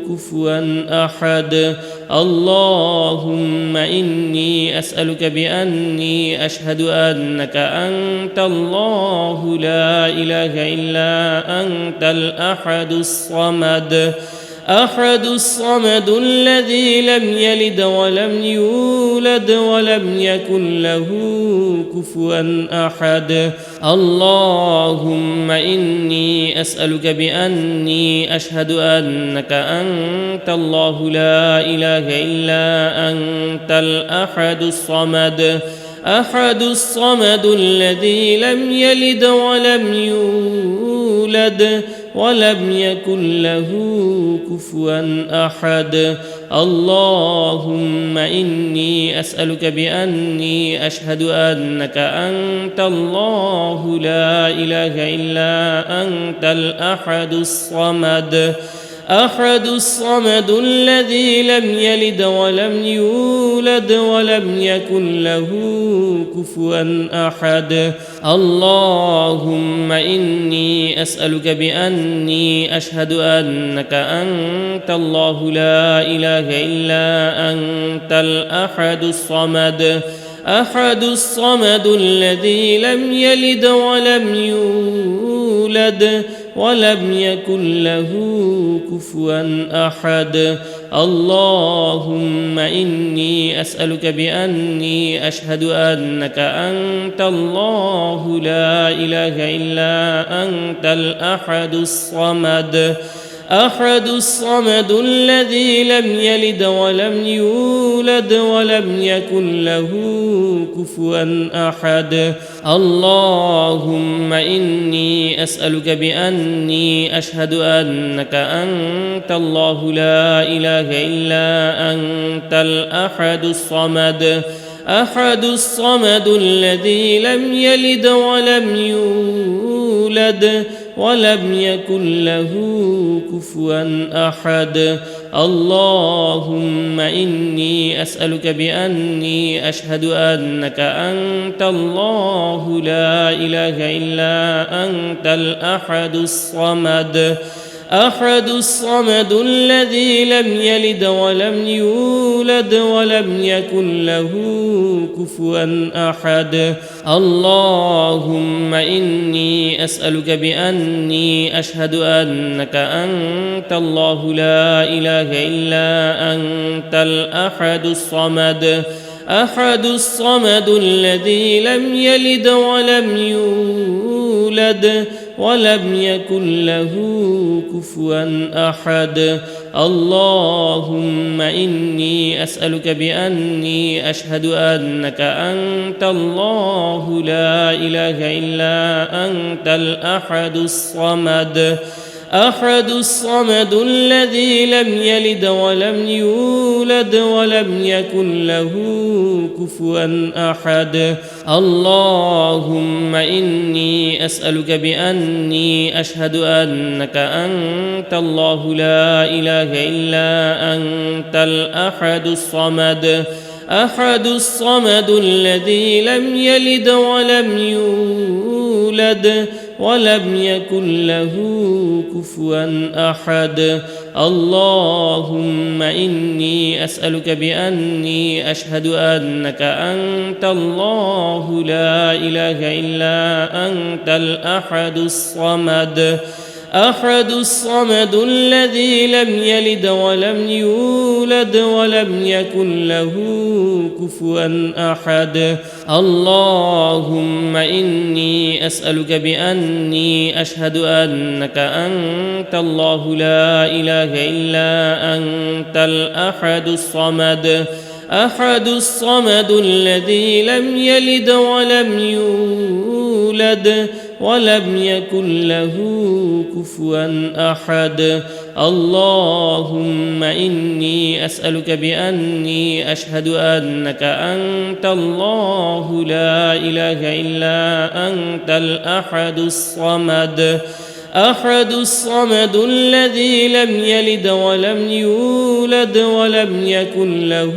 كفوا أحد. اللهم إني أسألك بأني أشهد أنك أنت الله لا إله إلا أنت الأحد الصمد، أحد الصمد الذي لم يلد ولم يولد ولم يكن له كفوا أحد. اللهم إني أسألك بأني أشهد أنك أنت الله لا إله إلا أنت الأحد الصمد، أحد الصمد الذي لم يلد ولم يولد ولم يكن له كفوا أحد. اللهم إني أسألك بأني أشهد أنك أنت الله لا إله إلا أنت الأحد الصمد، أحد الصمد الذي لم يلد ولم يولد ولم يكن له كفوا أحد. اللهم إني أسألك بأني أشهد أنك أنت الله لا إله إلا أنت الأحد الصمد، أحد الصمد الذي لم يلد ولم يولد ولم يكن له كفوا أحد. اللهم إني أسألك بأني أشهد أنك أنت الله لا إله إلا أنت الأحد الصمد الذي لم يلد ولم يولد ولم يكن له كفوا أحد اللهم إني أسألك بأني أشهد أنك أنت الله لا إله إلا أنت الأحد الصمد الذي لم يلد ولم يولد ولم يكن له كفوا أحد اللهم إني أسألك بأني أشهد أنك أنت الله لا إله إلا أنت الأحد الصمد الذي لم يلد ولم يولد ولم يكن له كفوا أحد اللهم إني أسألك بأني أشهد أنك أنت الله لا إله إلا أنت الأحد الصمد الذي لم يلد ولم يولد ولم يكن له كفوا أحد اللهم إني أسألك بأني أشهد أنك أنت الله لا إله إلا أنت الأحد الصمد الذي لم يلد ولم يولد ولم يكن له كفوا أحد اللهم إني أسألك بأني أشهد أنك أنت الله لا إله إلا أنت الأحد الصمد الذي لم يلد ولم يولد ولم يكن له كفوا أحد اللهم إني أسألك بأني أشهد أنك أنت الله لا إله إلا أنت الأحد الصمد الذي لم يلد ولم يولد ولم يكن له كفوا أحد اللهم إني أسألك بأني أشهد أنك أنت الله لا إله إلا أنت الأحد الصمد الذي لم يلد ولم يولد ولم يكن له كفوا أحد اللهم إني أسألك بأني أشهد أنك أنت الله لا إله إلا أنت الأحد الصمد الذي لم يلد ولم يولد ولم يكن له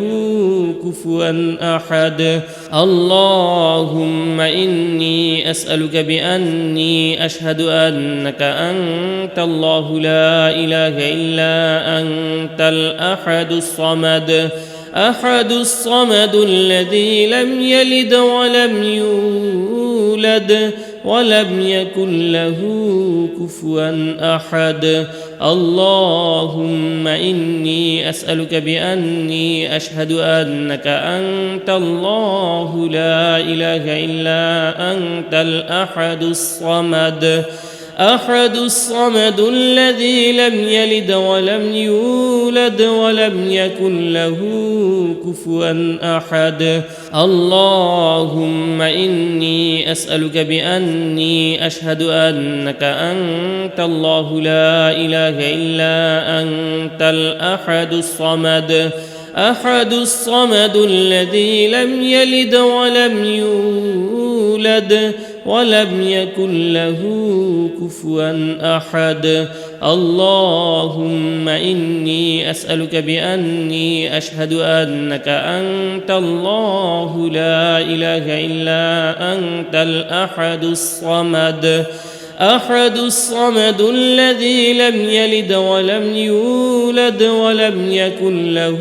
كفوا أحد اللهم إني أسألك بأني أشهد أنك أنت الله لا إله إلا أنت الأحد الصمد الذي لم يلد ولم يولد ولم يكن له كفوا أحد اللهم إني أسألك بأني أشهد أنك أنت الله لا إله إلا أنت الأحد الصمد الذي لم يلد ولم يولد ولم يكن له كفوا أحد اللهم إني أسألك بأني أشهد أنك أنت الله لا إله إلا أنت الأحد الصمد الذي لم يلد ولم يولد ولم يكن له كفوا أحد اللهم إني أسألك بأني أشهد أنك أنت الله لا إله إلا أنت الأحد أحد الصمد الذي لم يلد ولم يولد ولم يكن له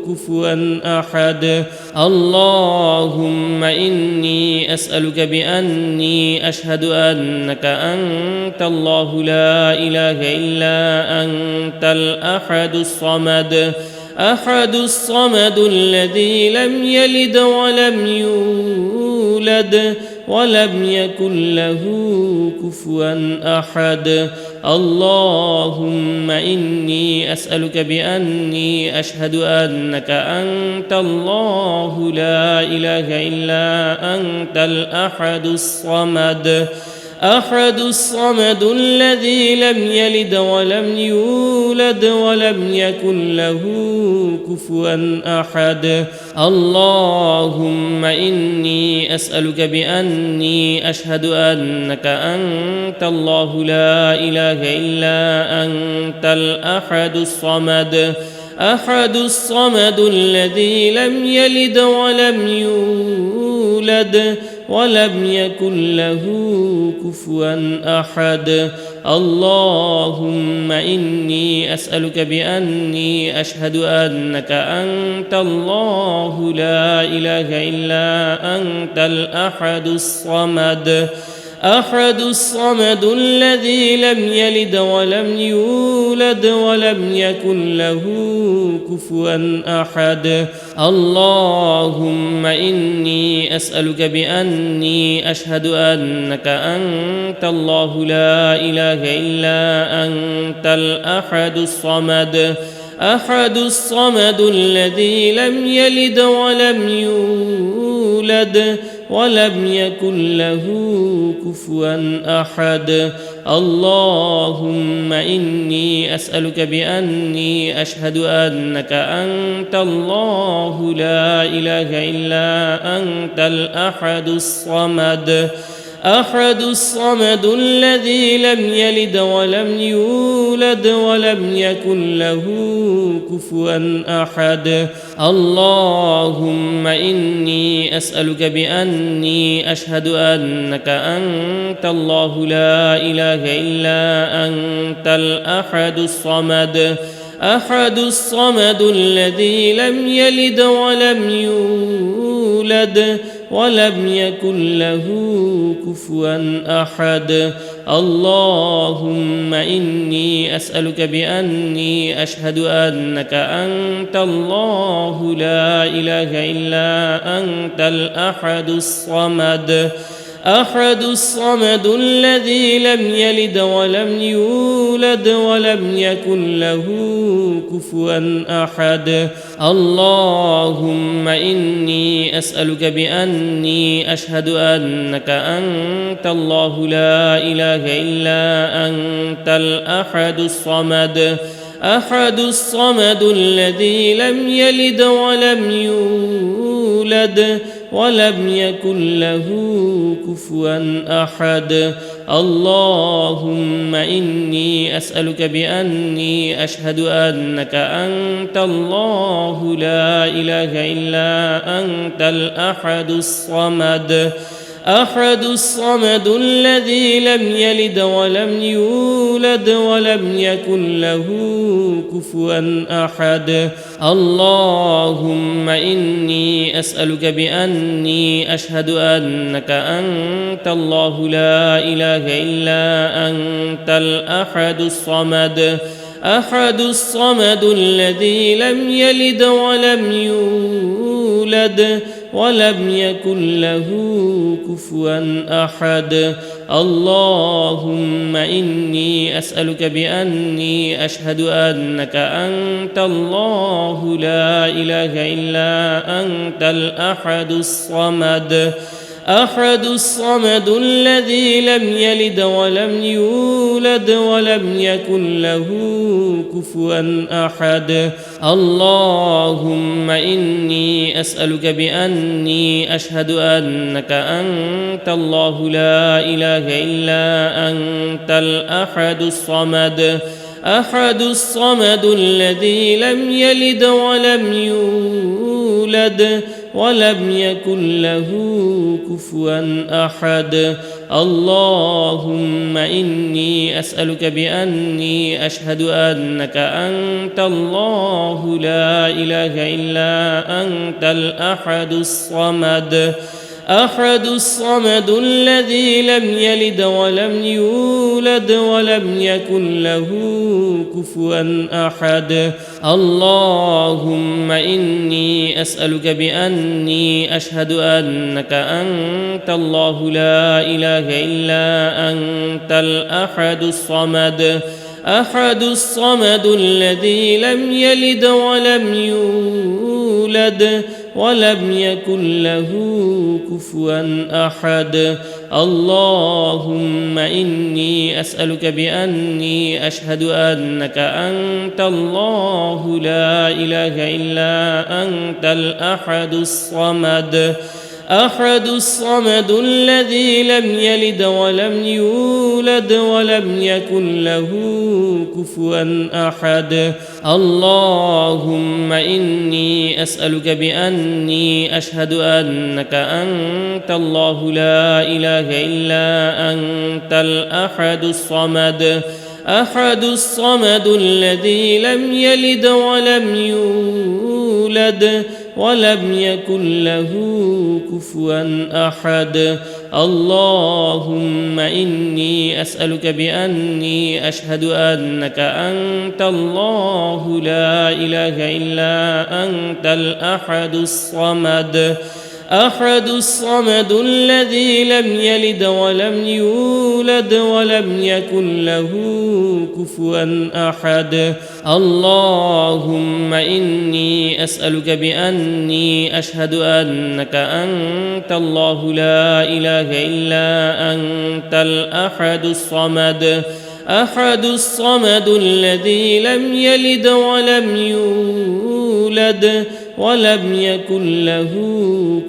كفوا أحد اللهم إني أسألك بأني أشهد أنك أنت الله لا إله إلا أنت الأحد الصمد أحد الصمد الذي لم يلد ولم يولد ولم يكن له كفوا أحد اللهم إني أسألك بأني أشهد أنك أنت الله لا إله إلا أنت الأحد الصمد أحد الصمد الذي لم يلد ولم يولد ولم يكن له كفوا أحد اللهم إني أسألك بأني أشهد أنك أنت الله لا إله إلا أنت الأحد الصمد أحد الصمد الذي لم يلد ولم يولد ولم يكن له كفوا أحد اللهم إني أسألك بأني أشهد أنك أنت الله لا إله إلا أنت الأحد الصمد أحد الصمد الذي لم يلد ولم يولد ولم يكن له كفوا أحد اللهم إني أسألك بأني أشهد أنك أنت الله لا إله إلا أنت الأحد الصمد أحد الصمد الذي لم يلد ولم يولد ولم يكن له كفوا أحد اللهم إني أسألك بأني أشهد أنك أنت الله لا إله إلا أنت الأحد الصمد أحد الصمد الذي لم يلد ولم يولد ولم يكن له كفوا أحد اللهم إني أسألك بأني أشهد أنك أنت الله لا إله إلا أنت الأحد الصمد أحد الصمد الذي لم يلد ولم يولد ولم يكن له كفوا أحد اللهم إني أسألك بأني أشهد أنك أنت الله لا إله إلا أنت الأحد الصمد أحد الصمد الذي لم يلد ولم يولد ولم يكن له كفوا أحد اللهم إني أسألك بأني أشهد أنك أنت الله لا إله إلا أنت الأحد الصمد أحد الصمد الذي لم يلد ولم يولد ولم يكن له كفوا أحد اللهم إني أسألك بأني أشهد أنك أنت الله لا إله إلا أنت الأحد الصمد أحد الصمد الذي لم يلد ولم يولد ولم يكن له كفوا أحد اللهم إني أسألك بأني أشهد أنك أنت الله لا إله إلا أنت الأحد الصمد أحد الصمد الذي لم يلد ولم يولد ولم يكن له كفوا أحد اللهم إني أسألك بأني أشهد أنك أنت الله لا إله إلا أنت الأحد الصمد أحد الصمد الذي لم يلد ولم يولد ولم يكن له كفوا أحد اللهم إني أسألك بأني أشهد أنك أنت الله لا إله إلا أنت الأحد الصمد أحد الصمد الذي لم يلد ولم يولد ولم يكن له كفوا أحد اللهم إني أسألك بأني أشهد أنك أنت الله لا إله إلا أنت الأحد الصمد الذي لم يلد ولم يولد ولم يكن له كفوا أحد اللهم إني أسألك بأني أشهد أنك أنت الله لا إله إلا أنت الأحد الصمد الذي لم يلد ولم يولد ولم يكن له كفوا أحد اللهم إني أسألك بأني أشهد أنك أنت الله لا إله إلا أنت الأحد الصمد الذي لم يلد ولم يولد ولم يكن له كفوا أحد اللهم إني أسألك بأني أشهد أنك أنت الله لا إله إلا أنت الأحد الصمد الذي لم يلد ولم يولد ولم يكن له كفوا أحد اللهم إني أسألك بأني أشهد أنك أنت الله لا إله إلا أنت الأحد الصمد الذي لم يلد ولم يولد ولم يكن له كفوا أحد اللهم إني أسألك بأني أشهد أنك أنت الله لا إله إلا أنت الأحد الصمد الذي لم يلد ولم يولد ولم يكن له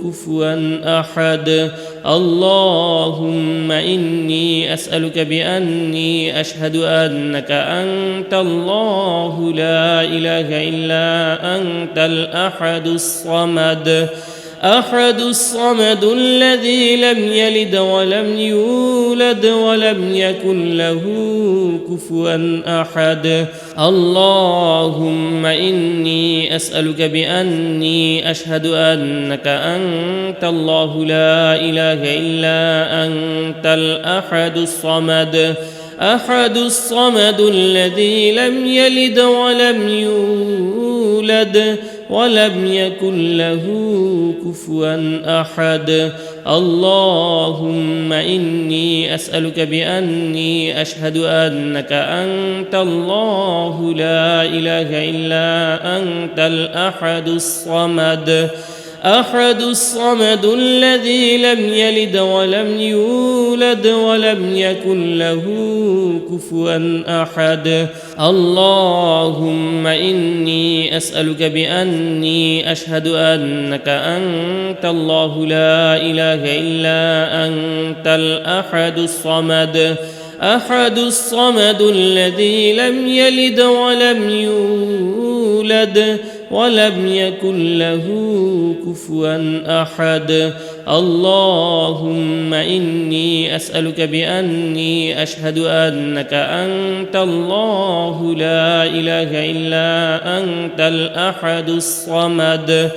كفوا أحد اللهم إني أسألك بأني أشهد أنك أنت الله لا إله إلا أنت الأحد الصمد الذي لم يلد ولم يولد ولم يكن له كفوا أحد اللهم إني أسألك بأني أشهد أنك أنت الله لا إله إلا أنت الأحد الصمد الذي لم يلد ولم يولد ولم يكن له كفوا أحد اللهم إني أسألك بأني أشهد أنك أنت الله لا إله إلا أنت الأحد الصمد الذي لم يلد ولم يولد ولم يكن له كفوا أحد اللهم إني أسألك بأني أشهد أنك أنت الله لا إله إلا أنت الأحد الصمد الذي لم يلد ولم يولد ولم يكن له كفوا أحد اللهم إني أسألك بأني أشهد أنك أنت الله لا إله إلا أنت الأحد الصمد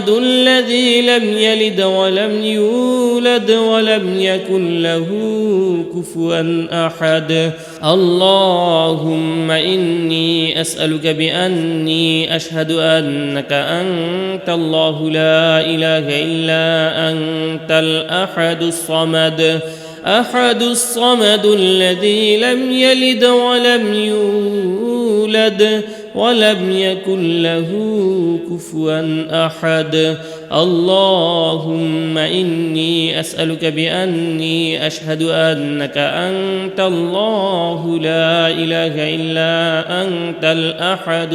الذي لم يلد ولم يولد ولم يكن له كفوا أحد اللهم إني أسألك بأني أشهد أنك أنت الله لا إله إلا أنت الأحد الصمد الذي لم يلد ولم يولد ولم يكن له كفوا أحد اللهم إني أسألك بأني أشهد أنك أنت الله لا إله إلا أنت الأحد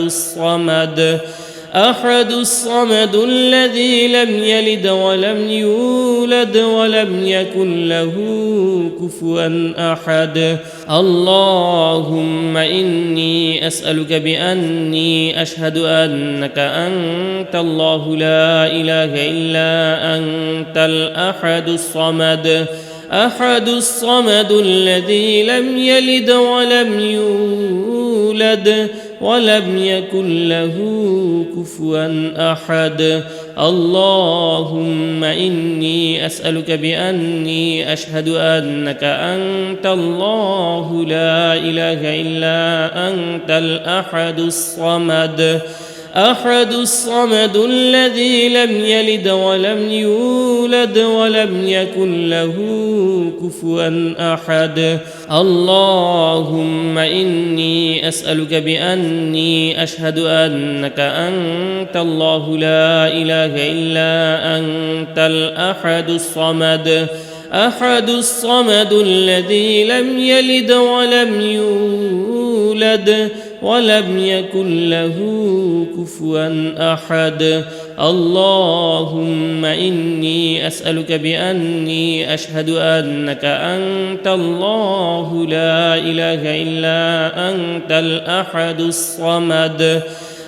أحد الصمد الذي لم يلد ولم يولد ولم يكن له كفوا أحد. اللهم إني أسألك بأني أشهد أنك أنت الله لا إله إلا أنت الأحد الصمد، أحد الصمد الذي لم يلد ولم يولد ولم يكن له كفوا أحد. اللهم إني أسألك بأني أشهد أنك أنت الله لا إله إلا أنت الأحد الصمد، أحد الصمد الذي لم يلد ولم يولد ولم يكن له كفوا أحد. اللهم إني أسألك بأني أشهد أنك أنت الله لا إله إلا أنت الأحد الصمد، أحد الصمد الذي لم يلد ولم يولد ولم يكن له كفوا أحد. اللهم إني أسألك بأني أشهد أنك أنت الله لا إله إلا أنت الأحد الصمد،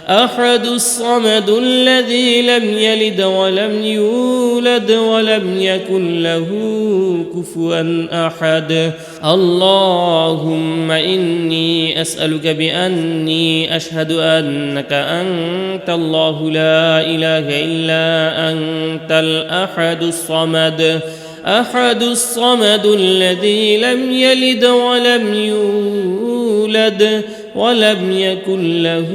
أحد الصمد الذي لم يلد ولم يولد ولم يكن له كفوا أحد. اللهم إني أسألك بأني أشهد أنك أنت الله لا إله إلا أنت الأحد الصمد، أحد الصمد الذي لم يلد ولم يولد ولم يكن له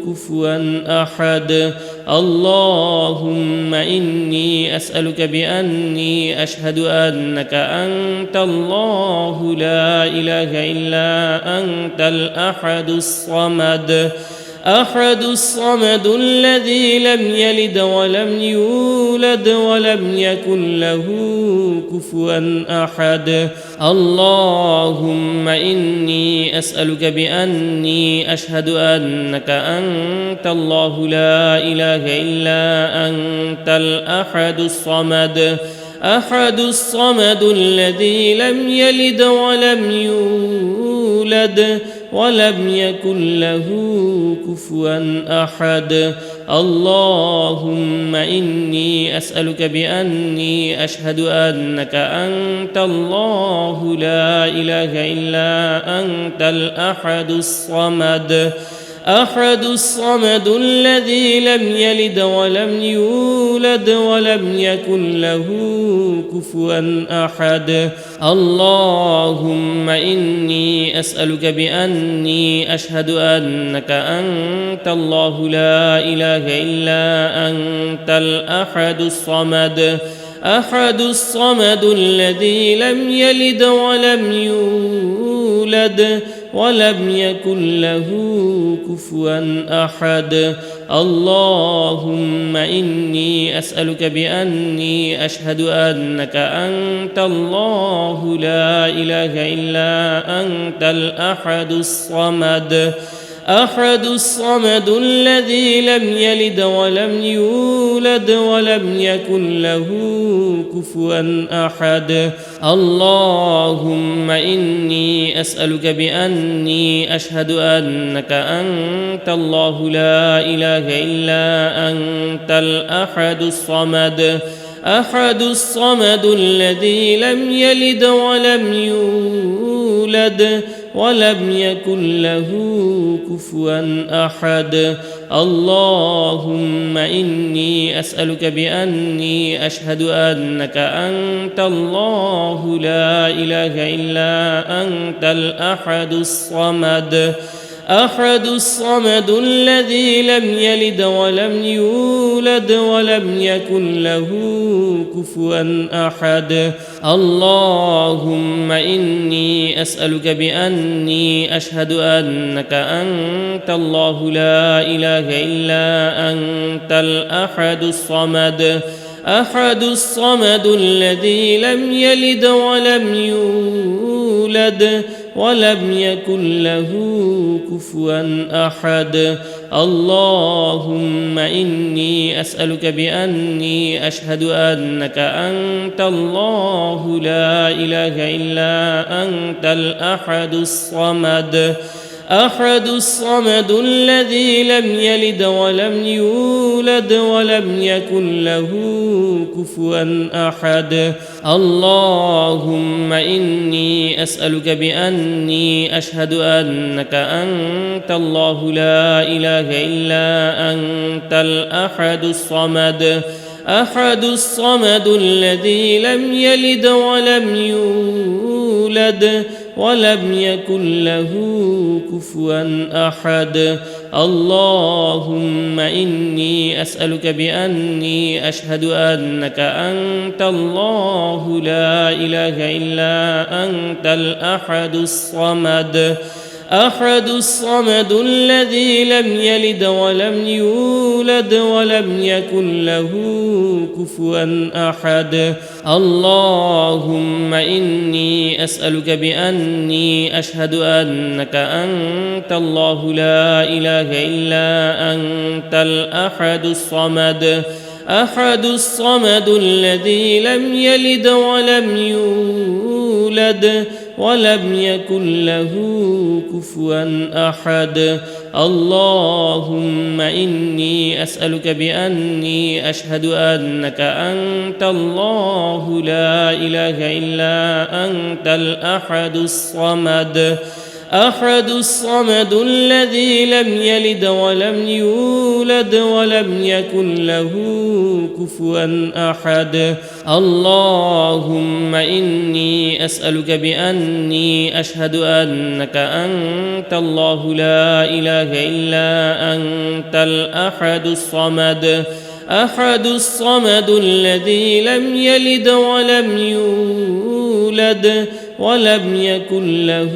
كفوا أحد. اللهم إني أسألك بأني أشهد أنك أنت الله لا إله إلا أنت الأحد الصمد، أحد الصمد الذي لم يلد ولم يولد ولم يكن له كفوا أحد. اللهم إني أسألك بأني أشهد أنك أنت الله لا إله إلا أنت الأحد الصمد، أحد الصمد الذي لم يلد ولم يولد ولم يكن له كفوا أحد. اللهم إني أسألك بأني أشهد أنك أنت الله لا إله إلا أنت الأحد الصمد، أحد الصمد الذي لم يلد ولم يولد ولم يكن له كفوا أحد. اللهم إني أسألك بأني أشهد أنك أنت الله لا إله إلا أنت الأحد الصمد، أحد الصمد الذي لم يلد ولم يولد ولم يكن له كفوا أحد. اللهم إني أسألك بأني أشهد أنك أنت الله لا إله إلا أنت الأحد الصمد، أحد الصمد الذي لم يلد ولم يولد ولم يكن له كفوا أحد. اللهم إني أسألك بأني أشهد أنك أنت الله لا إله إلا أنت الأحد الصمد، أحد الصمد الذي لم يلد ولم يولد ولم يكن له كفوا أحد. اللهم إني أسألك بأني أشهد أنك أنت الله لا إله إلا أنت الأحد الصمد، أحد الصمد الذي لم يلد ولم يولد ولم يكن له كفوا أحد. اللهم إني أسألك بأني أشهد أنك أنت الله لا إله إلا أنت الأحد الصمد، أحد الصمد الذي لم يلد ولم يولد ولم يكن له كفوا أحد. اللهم إني أسألك بأني أشهد أنك أنت الله لا إله إلا أنت الأحد الصمد الذي لم يلد ولم يولد ولم يكن له كفوا أحد. اللهم إني أسألك بأني أشهد أنك أنت الله لا إله إلا أنت الأحد الصمد الذي لم يلد ولم يولد ولم يكن له كفوا أحد. اللهم إني أسألك بأني أشهد أنك أنت الله لا إله إلا أنت الأحد الصمد الذي لم يلد ولم يولد ولم يكن له كفوا أحد. اللهم إني أسألك بأني أشهد أنك أنت الله لا إله إلا أنت الأحد الصمد الذي لم يلد ولم يولد ولم يكن له كفوا أحد. اللهم إني أسألك بأني أشهد أنك أنت الله لا إله إلا أنت الأحد الصمد الذي لم يلد ولم يولد ولم يكن له كفوا أحد. اللهم إني أسألك بأني أشهد أنك أنت الله لا إله إلا أنت الأحد الصمد الذي لم يلد ولم يولد ولم يكن له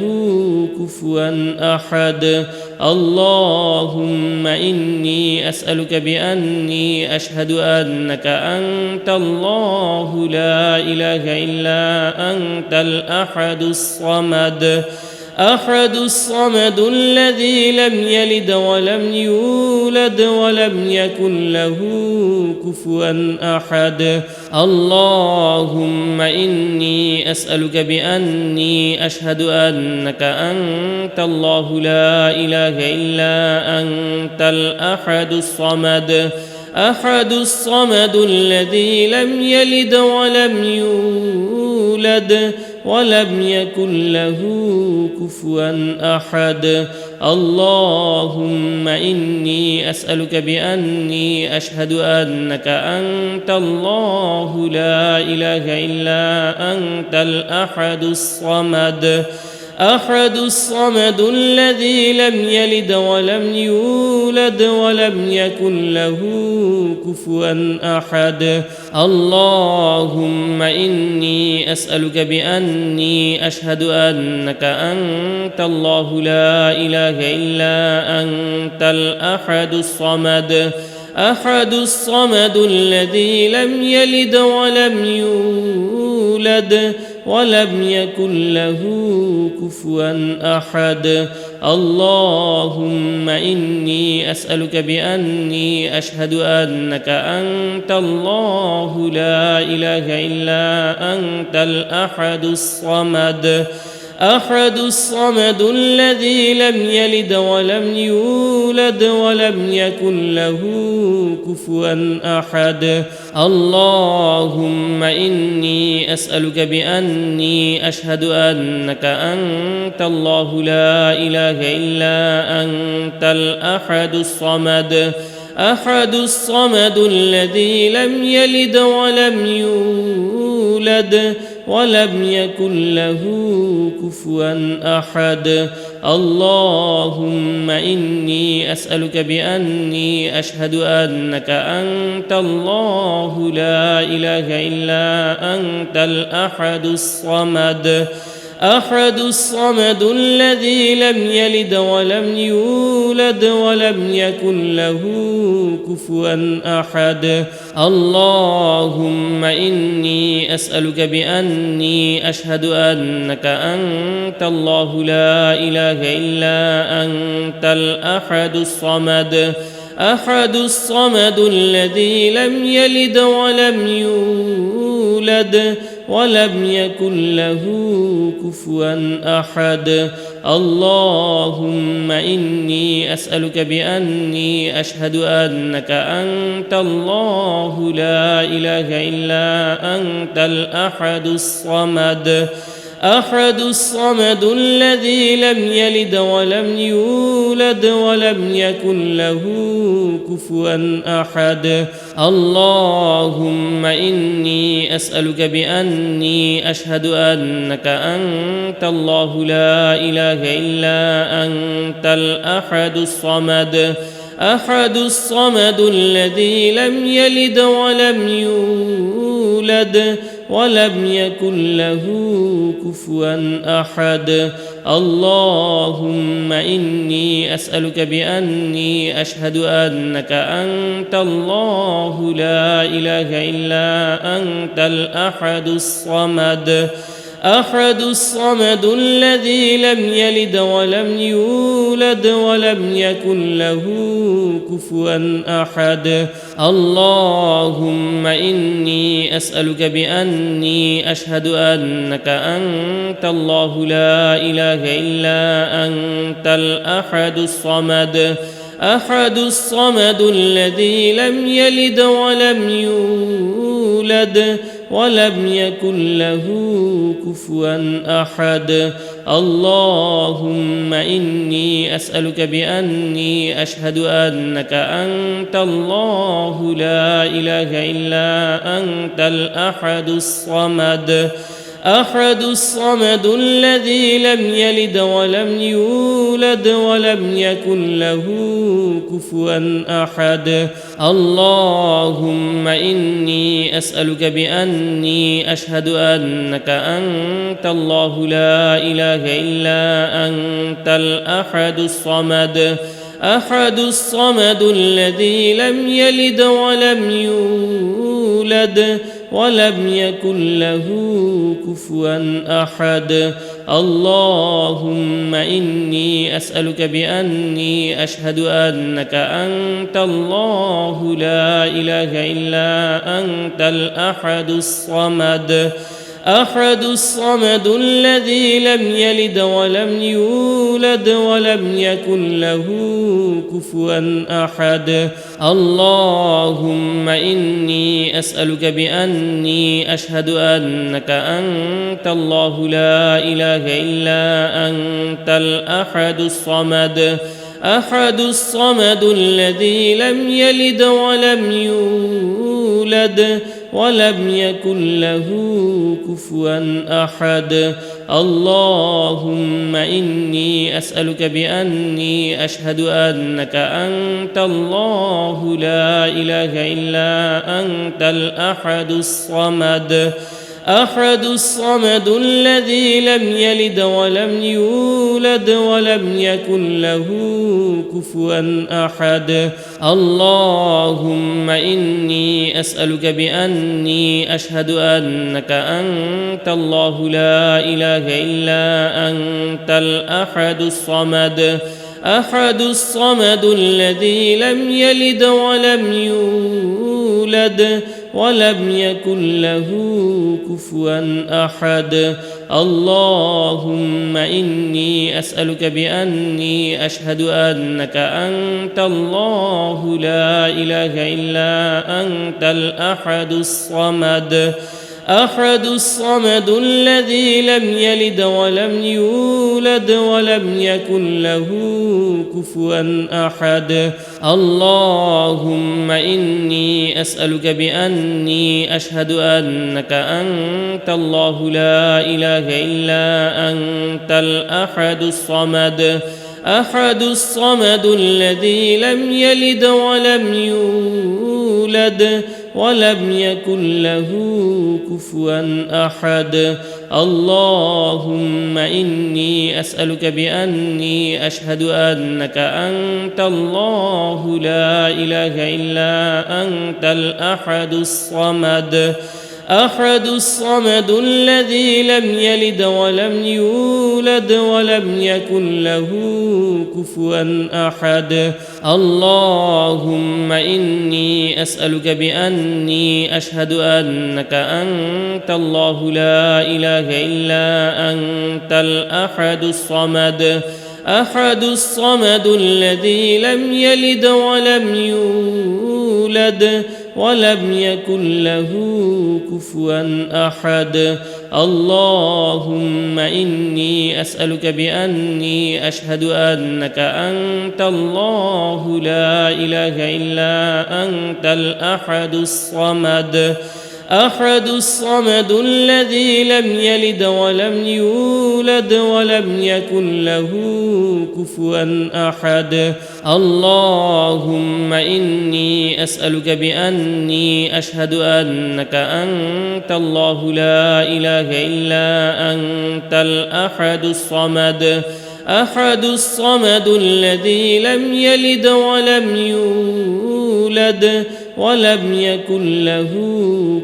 كفوا أحد. اللهم إني أسألك بأني أشهد أنك أنت الله لا إله إلا أنت الأحد الصمد الذي لم يلد ولم يولد ولم يكن له كفوا أحد. اللهم إني أسألك بأني أشهد أنك أنت الله لا إله إلا أنت الأحد الصمد الذي لم يلد ولم يولد ولم يكن له كفوا أحد. اللهم إني أسألك بأني أشهد أنك أنت الله لا إله إلا أنت الأحد الصمد الذي لم يلد ولم يولد ولم يكن له كفوا أحد. اللهم إني أسألك بأني أشهد أنك أنت الله لا إله إلا أنت الأحد الصمد الذي لم يلد ولم يولد ولم يكن له كفوا أحد. اللهم إني أسألك بأني أشهد أنك أنت الله لا إله إلا أنت الأحد الصمد الذي لم يلد ولم يولد ولم يكن له كفوا أحد. اللهم إني أسألك بأني أشهد أنك أنت الله لا إله إلا أنت الأحد الصمد الذي لم يلد ولم يولد ولم يكن له كفوا أحد. اللهم إني أسألك بأني أشهد أنك أنت الله لا إله إلا أنت الأحد أحد الصمد الذي لم يلد ولم يولد ولم يكن له كفوا أحد. اللهم إني أسألك بأني أشهد أنك أنت الله لا إله إلا أنت الأحد الصمد، أحد الصمد الذي لم يلد ولم يولد ولم يكن له كفوا أحد. اللهم إني أسألك بأني أشهد أنك أنت الله لا إله إلا أنت الأحد الصمد، أحد الصمد الذي لم يلد ولم يولد ولم يكن له كفوا أحد. اللهم إني أسألك بأني أشهد أنك أنت الله لا إله إلا أنت الأحد الصمد، أحد الصمد الذي لم يلد ولم يولد ولم يكن له كفوا أحد. اللهم إني أسألك بأني أشهد أنك أنت الله لا إله إلا أنت الأحد الصمد، أحد الصمد الذي لم يلد ولم يولد ولم يكن له كفوا أحد. اللهم إني أسألك بأني أشهد أنك أنت الله لا إله إلا أنت الأحد الصمد، أحد الصمد الذي لم يلد ولم يولد ولم يكن له كفوا أحد. اللهم إني أسألك بأني أشهد أنك أنت الله لا إله إلا أنت الأحد الصمد، أحد الصمد الذي لم يلد ولم يولد ولم يكن له كفوا أحد. اللهم إني أسألك بأني أشهد أنك أنت الله لا إله إلا أنت الأحد الصمد، أحد الصمد الذي لم يلد ولم يولد ولم يكن له كفوا أحد. اللهم إني أسألك بأني أشهد أنك أنت الله لا إله إلا أنت الأحد الصمد، أحد الصمد الذي لم يلد ولم يولد ولم يكن له كفوا أحد. اللهم إني أسألك بأني أشهد أنك أنت الله لا إله إلا أنت الأحد الصمد، أحد الصمد الذي لم يلد ولم يولد ولم يكن له كفوا أحد. اللهم إني أسألك بأني أشهد أنك أنت الله لا إله إلا أنت الأحد الصمد، أحد الصمد الذي لم يلد ولم يولد ولم يكن له كفوا أحد. اللهم إني أسألك بأني أشهد أنك أنت الله لا إله إلا أنت الأحد الصمد، أحد الصمد الذي لم يلد ولم يولد ولم يكن له كفوا أحد. اللهم إني أسألك بأني أشهد أنك أنت الله لا إله إلا أنت الأحد الصمد، أحد الصمد الذي لم يلد ولم يولد ولم يكن له كفوا أحد. اللهم إني أسألك بأني أشهد أنك أنت الله لا إله إلا أنت الأحد الصمد، أحد الصمد الذي لم يلد ولم يولد ولم يكن له كفوا أحد. اللهم إني أسألك بأني أشهد أنك أنت الله لا إله إلا أنت الأحد الصمد الذي لم يلد ولم يولد ولم يكن له كفوا أحد. اللهم إني أسألك بأني أشهد أنك أنت الله لا إله إلا أنت الأحد الصمد الذي لم يلد ولم يولد ولم يكن له كفوا أحد. اللهم إني أسألك بأني أشهد أنك أنت الله لا إله إلا أنت الأحد الصمد الذي لم يلد ولم يولد ولم يكن له كفوا أحد. اللهم إني أسألك بأني أشهد أنك أنت الله لا إله إلا أنت الأحد الصمد الذي لم يلد ولم يولد ولم يكن له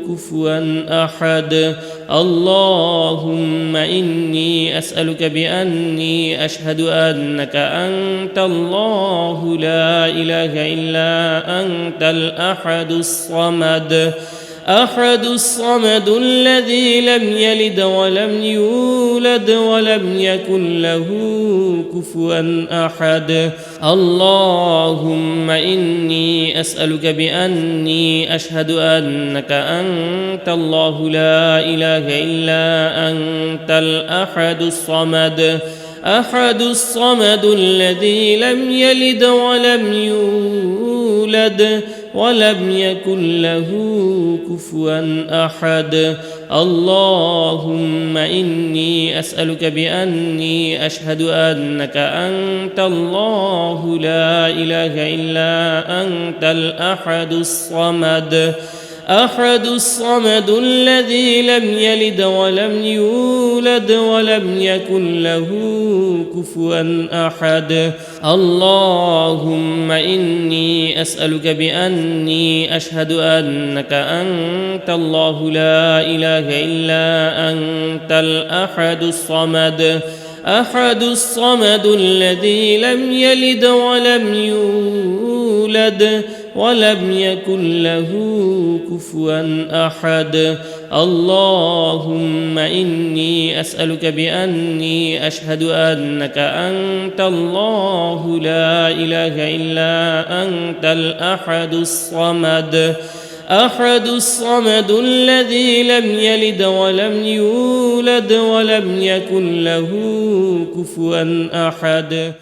كفوا أحد. اللهم إني أسألك بأني أشهد أنك أنت الله لا إله إلا أنت الأحد الصمد الذي لم يلد ولم يولد ولم يكن له كفوا أحد. اللهم إني أسألك بأني أشهد أنك أنت الله لا إله إلا أنت الأحد الصمد الذي لم يلد ولم يولد ولم يكن له كفوا أحد. اللهم إني أسألك بأني أشهد أنك أنت الله لا إله إلا أنت الأحد الصمد الذي لم يلد ولم يولد ولم يكن له كفوا أحد. اللهم إني أسألك بأني أشهد أنك أنت الله لا إله إلا أنت الأحد الصمد الذي لم يلد ولم يولد ولم يكن له كفوا أحد. اللهم إني أسألك بأني أشهد أنك أنت الله لا إله إلا أنت الأحد الصمد الذي لم يلد ولم يولد ولم يكن له كفوا أحد.